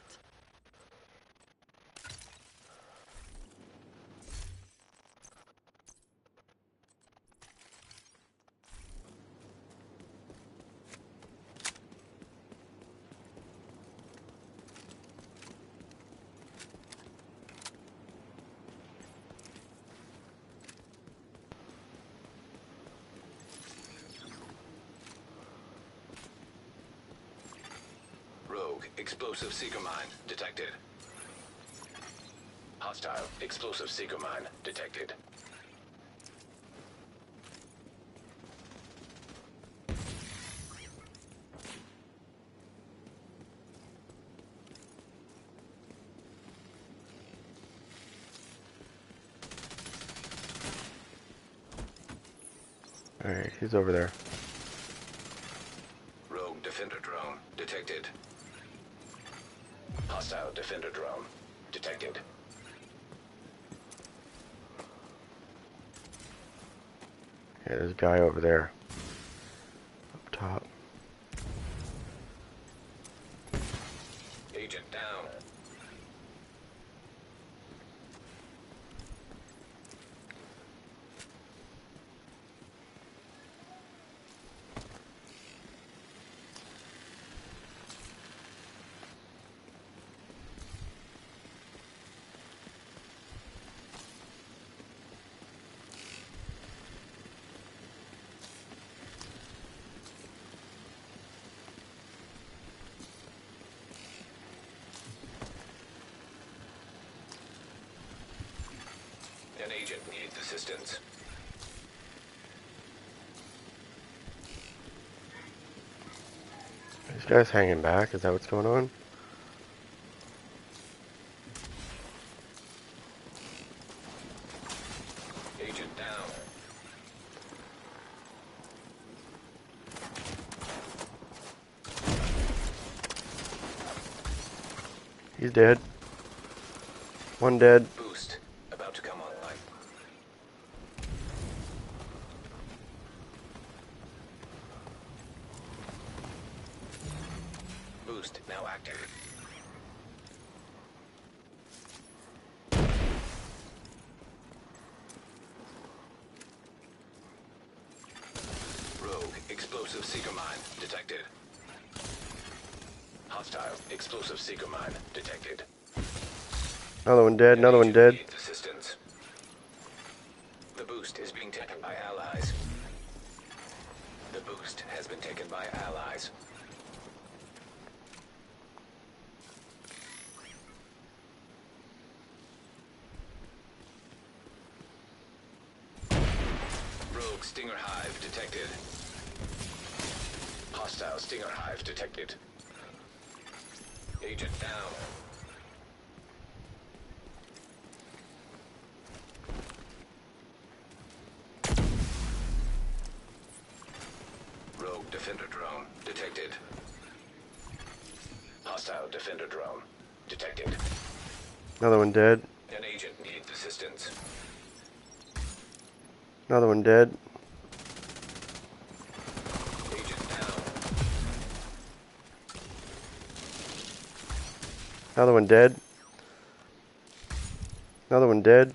Rogue explosive seeker mine detected. Hostile explosive seeker mine detected. Alright, he's over there. Rogue defender drone detected. Hostile defender drone detected. Yeah, there's a guy over there. Up top. Agent down. An agent needs assistance. This guy's hanging back. Is that what's going on? Agent down. He's dead. One dead. Boost about to come online. Boost now active. Rogue explosive seeker mine detected. Hostile explosive seeker mine detected. Another one dead. Another one Agent dead. needs assistance. The boost is being taken by allies. The boost has been taken by allies. Rogue Stinger Hive detected. Hostile Stinger Hive detected. Agent down. Rogue defender drone detected. Hostile defender drone detected. Another one dead. An agent needs assistance. Another one dead. Agent down. Another one dead. Another one dead.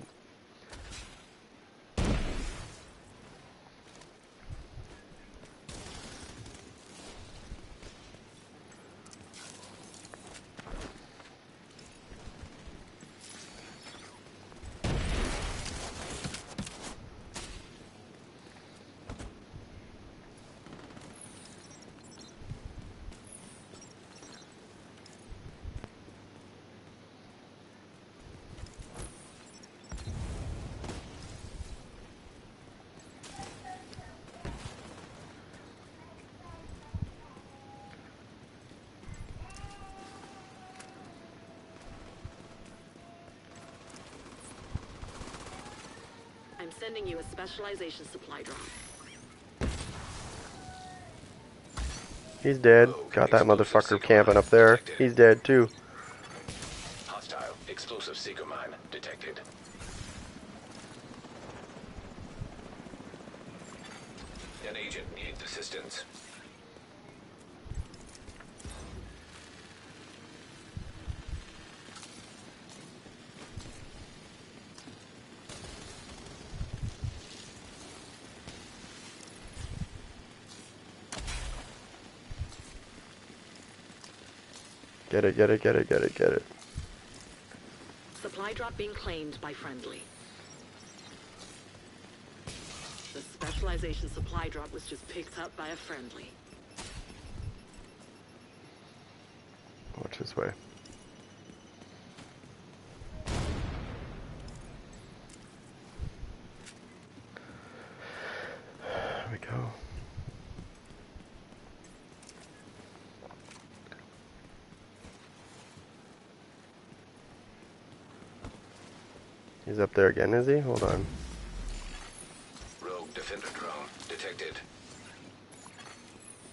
I'm sending you a specialization supply drop. He's dead. Rogue Got that explosive motherfucker seeker camping mine up there. detected. He's dead too. Hostile explosive seeker mine detected. An agent needs assistance. Get it, get it, get it, get it, get it. Supply drop being claimed by friendly. The specialization supply drop was just picked up by a friendly. Watch this way. There we go. He's up there again, is he? Hold on. Rogue defender drone detected.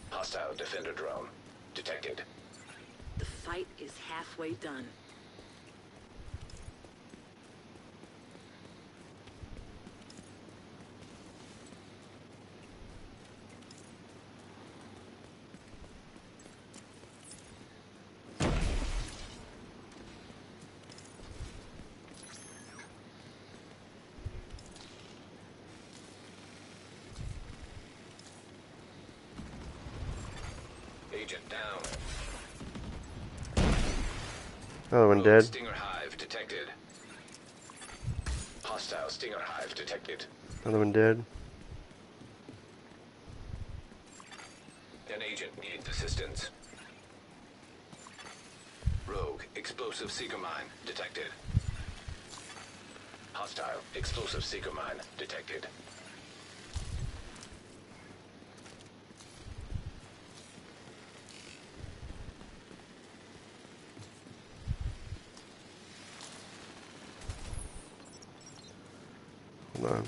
Hostile defender drone detected. The fight is halfway done. Agent down. Another one Rogue dead. Stinger hive detected. Hostile Stinger hive detected. Another one dead. An agent needs assistance. Rogue explosive seeker mine detected. Hostile explosive seeker mine detected. Hold on.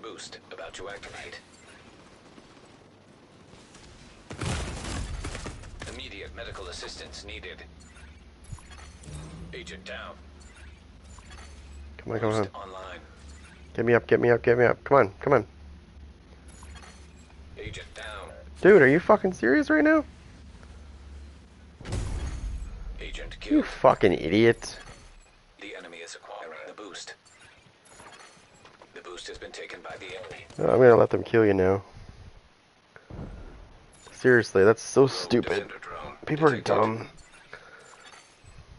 Boost about to activate. Immediate medical assistance needed. Agent down. Come on, come on. Boost online. Get me up, get me up, get me up. Come on, come on. Agent down. Dude, are you fucking serious right now? Agent You killed. fucking idiot. The enemy is acquiring the boost. The boost has been taken by the enemy. I'm gonna let them kill you now. Seriously, that's so Rogue stupid. defender drone People are detected. dumb.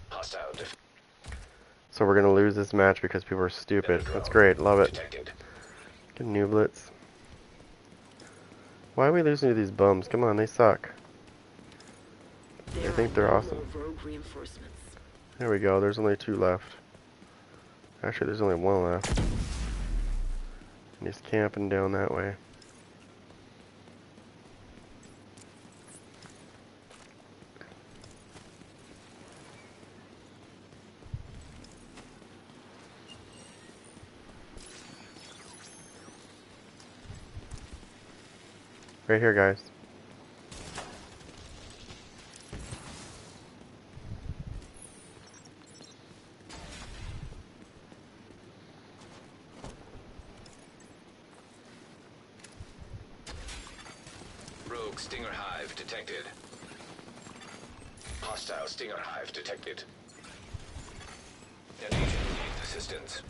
Hostile So we're gonna lose this match because people are stupid. defender That's drone great, love it. detected. Get nooblets. Why are we losing to these bums? Come on, they suck. There I think are they're no awesome. more rogue reinforcements. There we go, there's only 2 left. Actually, there's only 1 left. And he's camping down that way. Right here, guys. Rogue Stinger hive detected. Hostile Stinger hive detected. An agent needs assistance.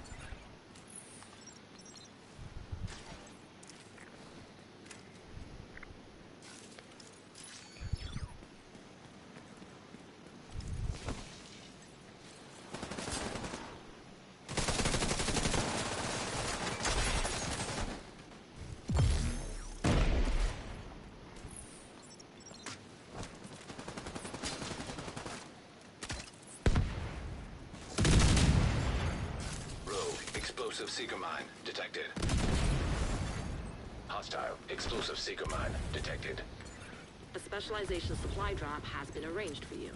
Explosive seeker mine detected. Hostile explosive seeker mine detected. A specialization supply drop has been arranged for you.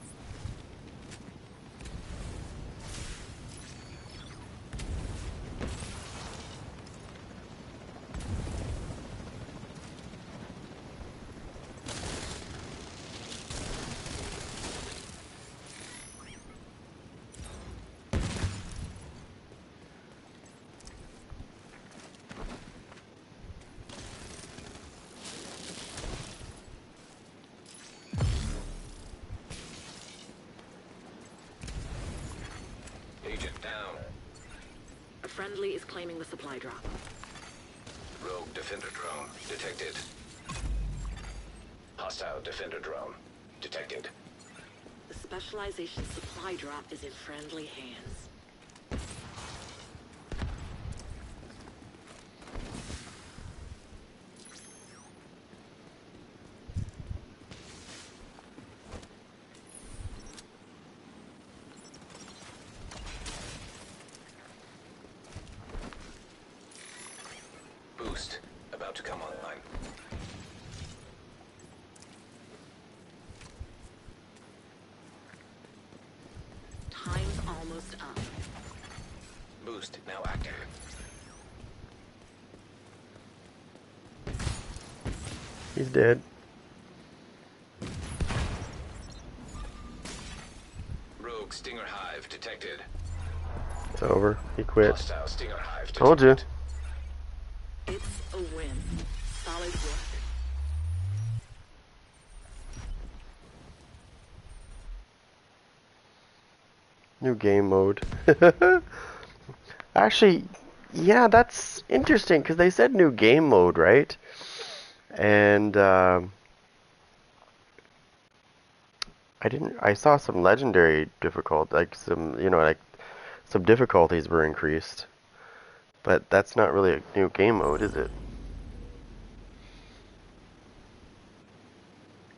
Agent down. A friendly is claiming the supply drop. Rogue defender drone detected. Hostile defender drone detected. The specialization supply drop is in friendly hands. Boost about to come online. up. Boost now active. He's dead. Rogue Stinger Hive detected. It's over. He quit. Hostile Stinger Hive detected. Told you. It's a win. Solid work. New game mode. Actually, yeah, that's interesting because they said new game mode, right? And I saw some legendary difficult, like some, like some difficulties were increased. But that's not really a new game mode, is it?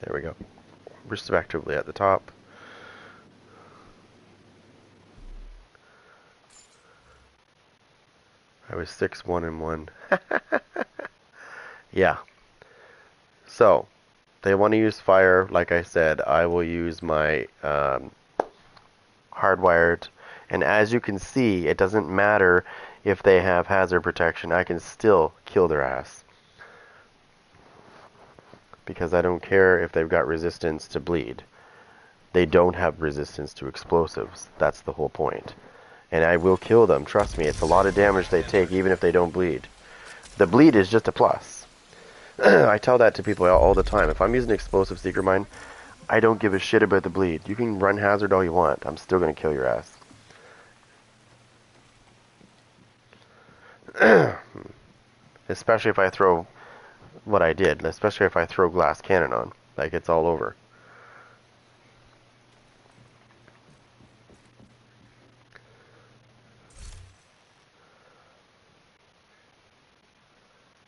There we go. Respectively at the top. I was 6-1-1. Yeah. So, they want to use fire. Like I said, I will use my hardwired. And as you can see, it doesn't matter if they have hazard protection. I can still kill their ass. Because I don't care if they've got resistance to bleed. They don't have resistance to explosives. That's the whole point. And I will kill them. Trust me, it's a lot of damage they take even if they don't bleed. The bleed is just a plus. I tell that to people all the time. If I'm using explosive seeker mine, I don't give a shit about the bleed. You can run hazard all you want. I'm still going to kill your ass. Especially if I throw what I did. Especially if I throw glass cannon on. Like, it's all over.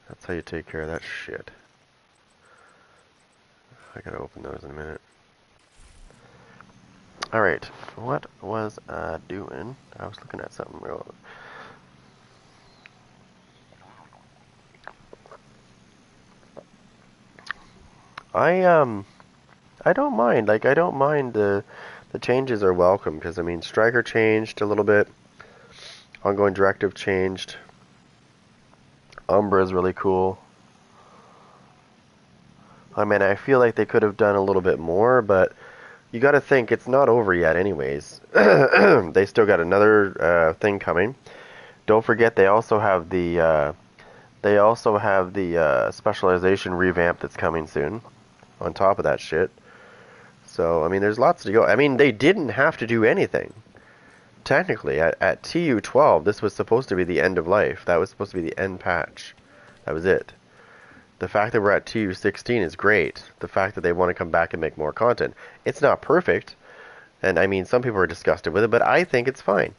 That's how you take care of that shit. I gotta open those in a minute. Alright, what was I doing? I was looking at something real... I don't mind. Like, I don't mind the changes are welcome, because, I mean, Striker changed a little bit. Ongoing Directive changed. Umbra is really cool. I mean, I feel like they could have done a little bit more, but you got to think it's not over yet anyways. They still got another thing coming. Don't forget they also have the specialization revamp that's coming soon on top of that shit. So, I mean, there's lots to go. I mean, they didn't have to do anything. Technically, at TU12, this was supposed to be the end of life. That was supposed to be the end patch. That was it. The fact that we're at TU16 is great. The fact that they want to come back and make more content. It's not perfect. And, I mean, some people are disgusted with it, but I think it's fine.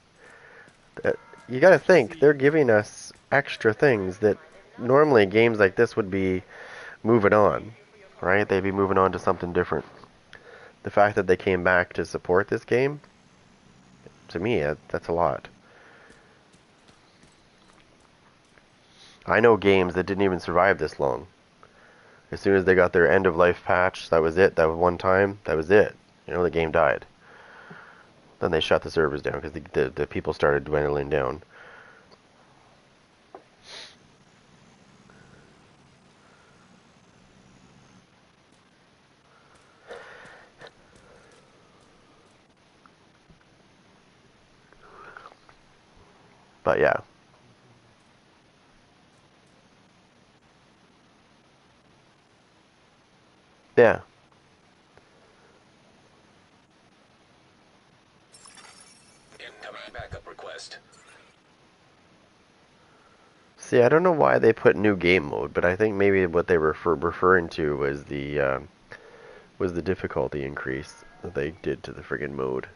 You gotta think, they're giving us extra things that normally games like this would be moving on. Right? They'd be moving on to something different. The fact that they came back to support this game, to me, that's a lot. I know games that didn't even survive this long. As soon as they got their end-of-life patch, that was it. That was one time. That was it. You know, the game died. Then they shut the servers down because the people started dwindling down. But yeah. Yeah. Incoming backup request. See, I don't know why they put new game mode, but I think maybe what they were referring to was the difficulty increase that they did to the friggin' mode.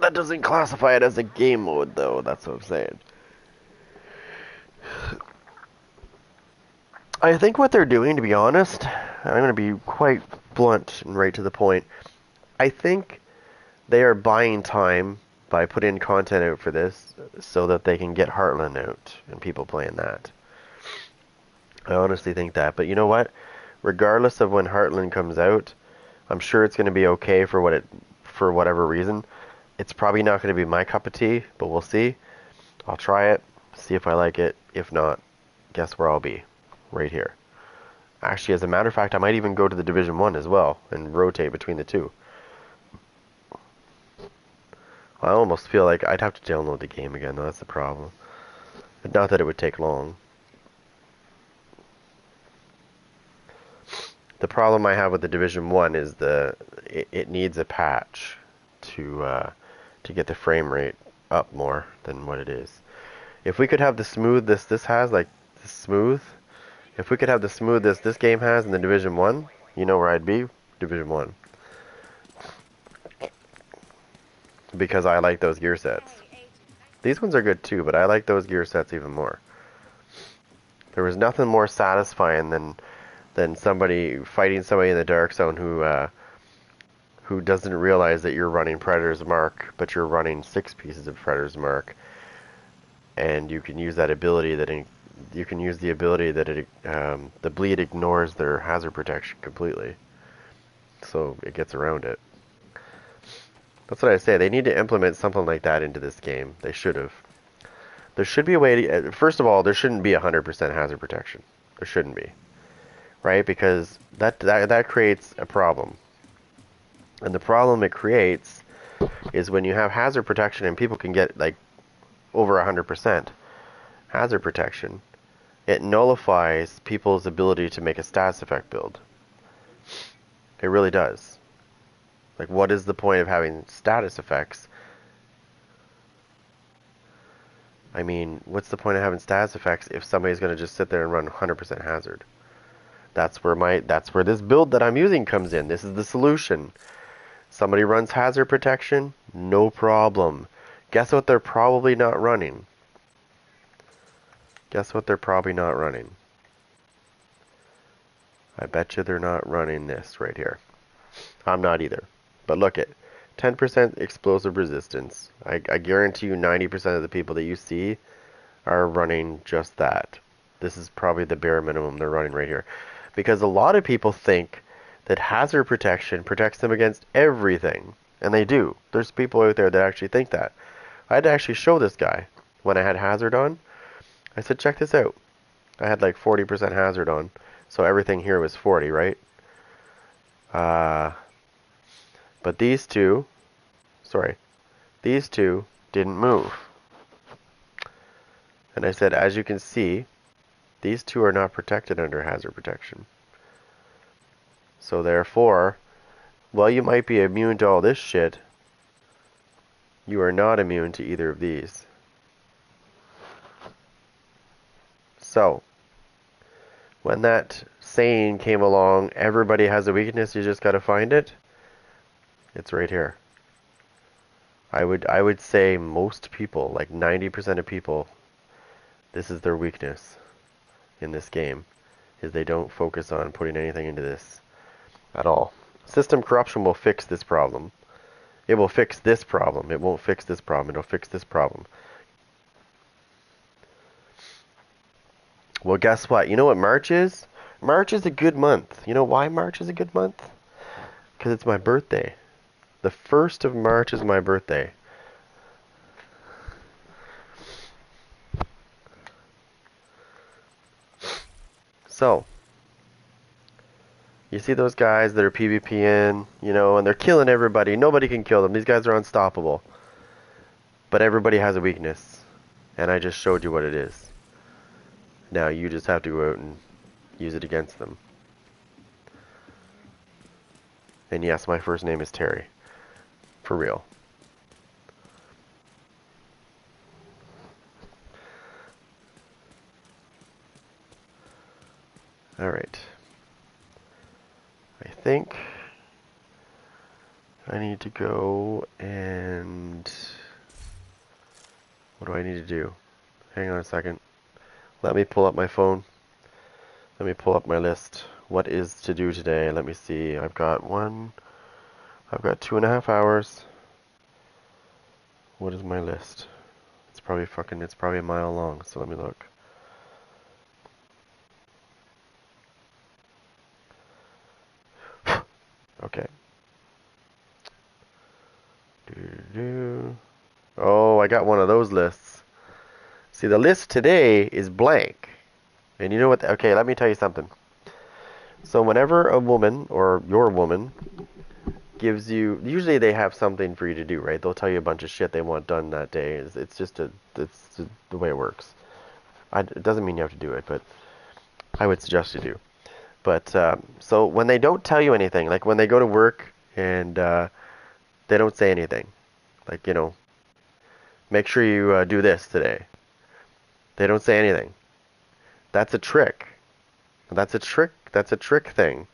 That doesn't classify it as a game mode, though. That's what I'm saying. I think what they're doing, to be honest, I'm going to be quite blunt and right to the point. I think they are buying time by putting content out for this so that they can get Heartland out and people playing that. I honestly think that. But you know what? Regardless of when Heartland comes out, I'm sure it's going to be okay for for whatever reason. It's probably not going to be my cup of tea, but we'll see. I'll try it, see if I like it. If not, guess where I'll be? Right here. Actually, as a matter of fact, I might even go to the Division 1 as well and rotate between the two. I almost feel like I'd have to download the game again, though. That's the problem. But not that it would take long. The problem I have with the Division 1 is it needs a patch to get the frame rate up more than what it is. If we could have the smooth this has, like the smooth, if we could have the smooth this game has in the Division 1, you know where I'd be? Division 1. Because I like those gear sets. These ones are good too, but I like those gear sets even more. There was nothing more satisfying than somebody fighting somebody in the dark zone who doesn't realize that you're running Predator's Mark, but you're running 6 pieces of Predator's Mark, and you can use that ability that the bleed ignores their hazard protection completely, so it gets around it. That's what I say. They need to implement something like that into this game. They should have. There should be a way to. First of all, there shouldn't be 100% hazard protection. There shouldn't be, right? Because that creates a problem. And the problem it creates is when you have hazard protection and people can get like over 100% hazard protection, it nullifies people's ability to make a stats effect build. It really does. Like, what is the point of having status effects? I mean, what's the point of having status effects if somebody's going to just sit there and run 100% hazard? That's where this build that I'm using comes in. This is the solution. Somebody runs hazard protection, no problem. Guess what they're probably not running? Guess what they're probably not running? I bet you they're not running this right here. I'm not either. But look at 10% explosive resistance. I guarantee you 90% of the people that you see are running just that. This is probably the bare minimum they're running right here. Because a lot of people think that hazard protection protects them against everything. And they do. There's people out there that actually think that. I had to actually show this guy when I had hazard on. I said, check this out. I had like 40% hazard on. So everything here was 40, right? But these two didn't move. And I said, as you can see, these two are not protected under hazard protection. So therefore, while you might be immune to all this shit, you are not immune to either of these. So, when that saying came along, everybody has a weakness, you just gotta find it, it's right here. I would say most people, like 90% of people, this is their weakness in this game, is they don't focus on putting anything into this at all. System corruption will fix this problem. It will fix this problem. It won't fix this problem. It'll fix this problem. Well, guess what? You know what March is? March is a good month. You know why March is a good month? Because it's my birthday. The 1st of March is my birthday. So, you see those guys that are PvPing, you know, and they're killing everybody. Nobody can kill them. These guys are unstoppable. But everybody has a weakness. And I just showed you what it is. Now you just have to go out and use it against them. And yes, my first name is Terry. For real. Alright. I think I need to go and... What do I need to do? Hang on a second. Let me pull up my phone. Let me pull up my list. What is to do today? Let me see. I've got 2.5 hours. What is my list? It's probably a mile long, so let me look. Okay. I got one of those lists. See, the list today is blank. And you know what? Okay, let me tell you something. So whenever a woman, or your woman, gives you, usually they have something for you to do, right? They'll tell you a bunch of shit they want done that day. It's just the way it works. It doesn't mean you have to do it, but I would suggest you do. But so when they don't tell you anything, like when they go to work and they don't say anything, like, you know, make sure you do this today. They don't say anything. That's a trick. That's a trick. That's a trick thing.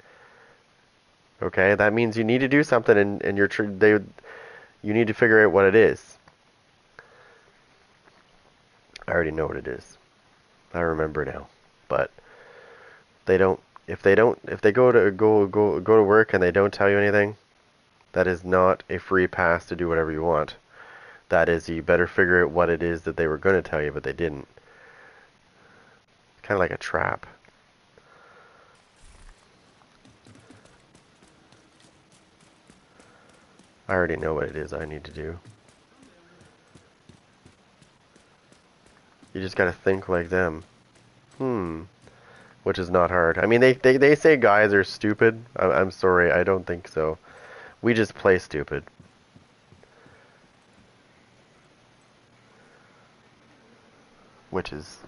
Okay, that means you need to do something, and you need to figure out what it is. I already know what it is. I remember now, but they don't. If they don't, if they go to work and they don't tell you anything, that is not a free pass to do whatever you want. That is, you better figure out what it is that they were going to tell you, but they didn't. Kind of like a trap. I already know what it is I need to do. You just gotta think like them. Which is not hard. I mean, they say guys are stupid. I'm sorry, I don't think so. We just play stupid. Which is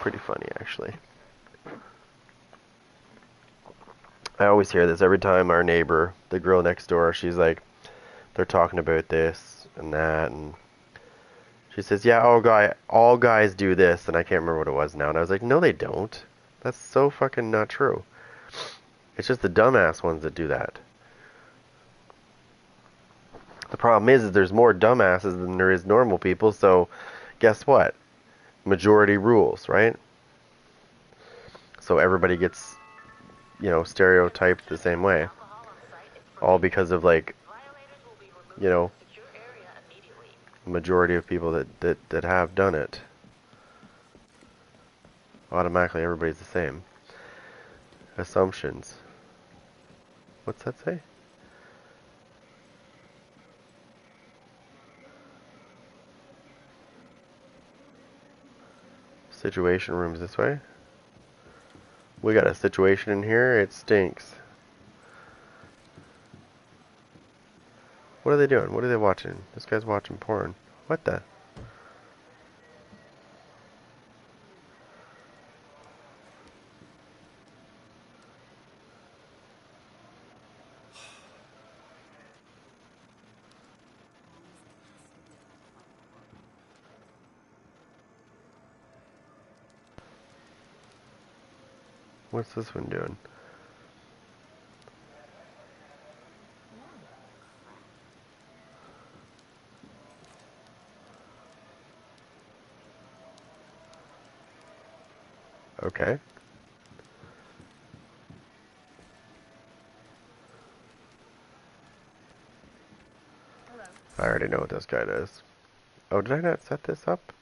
pretty funny, actually. I always hear this every time our neighbor, the girl next door, she's like, they're talking about this and that, and she says, yeah, all guys do this, and I can't remember what it was now. And I was like, no, they don't. That's so fucking not true. It's just the dumbass ones that do that. The problem is there's more dumbasses than there is normal people, so guess what? Majority rules, right? So everybody gets, you know, stereotyped the same way. All because of, like, you know, majority of people that have done it. Automatically everybody's the same. Assumptions. What's that say? Situation room's this way. We got a situation in here. It stinks. What are they doing? What are they watching? This guy's watching porn. What the? What's this one doing? Okay. I already know what this guy does. Oh, did I not set this up?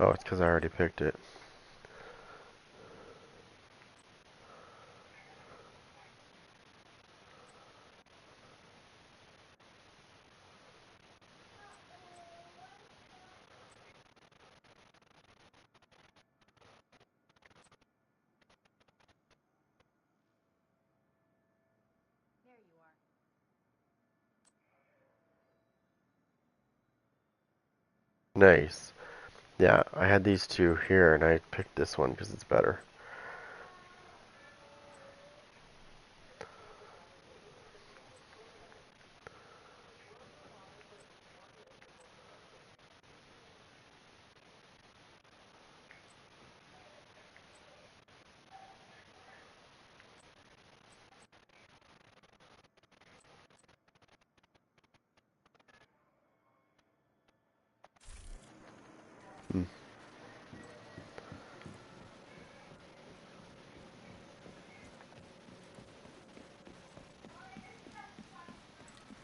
Oh, it's because I already picked it. Nice. Yeah, I had these two here, and I picked this one because it's better. Hmm.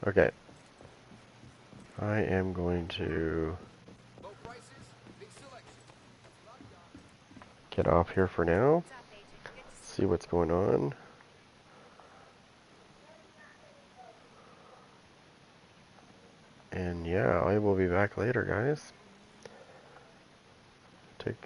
Okay. I am going to get off here for now. see what's going on. And yeah, I will be back later, guys.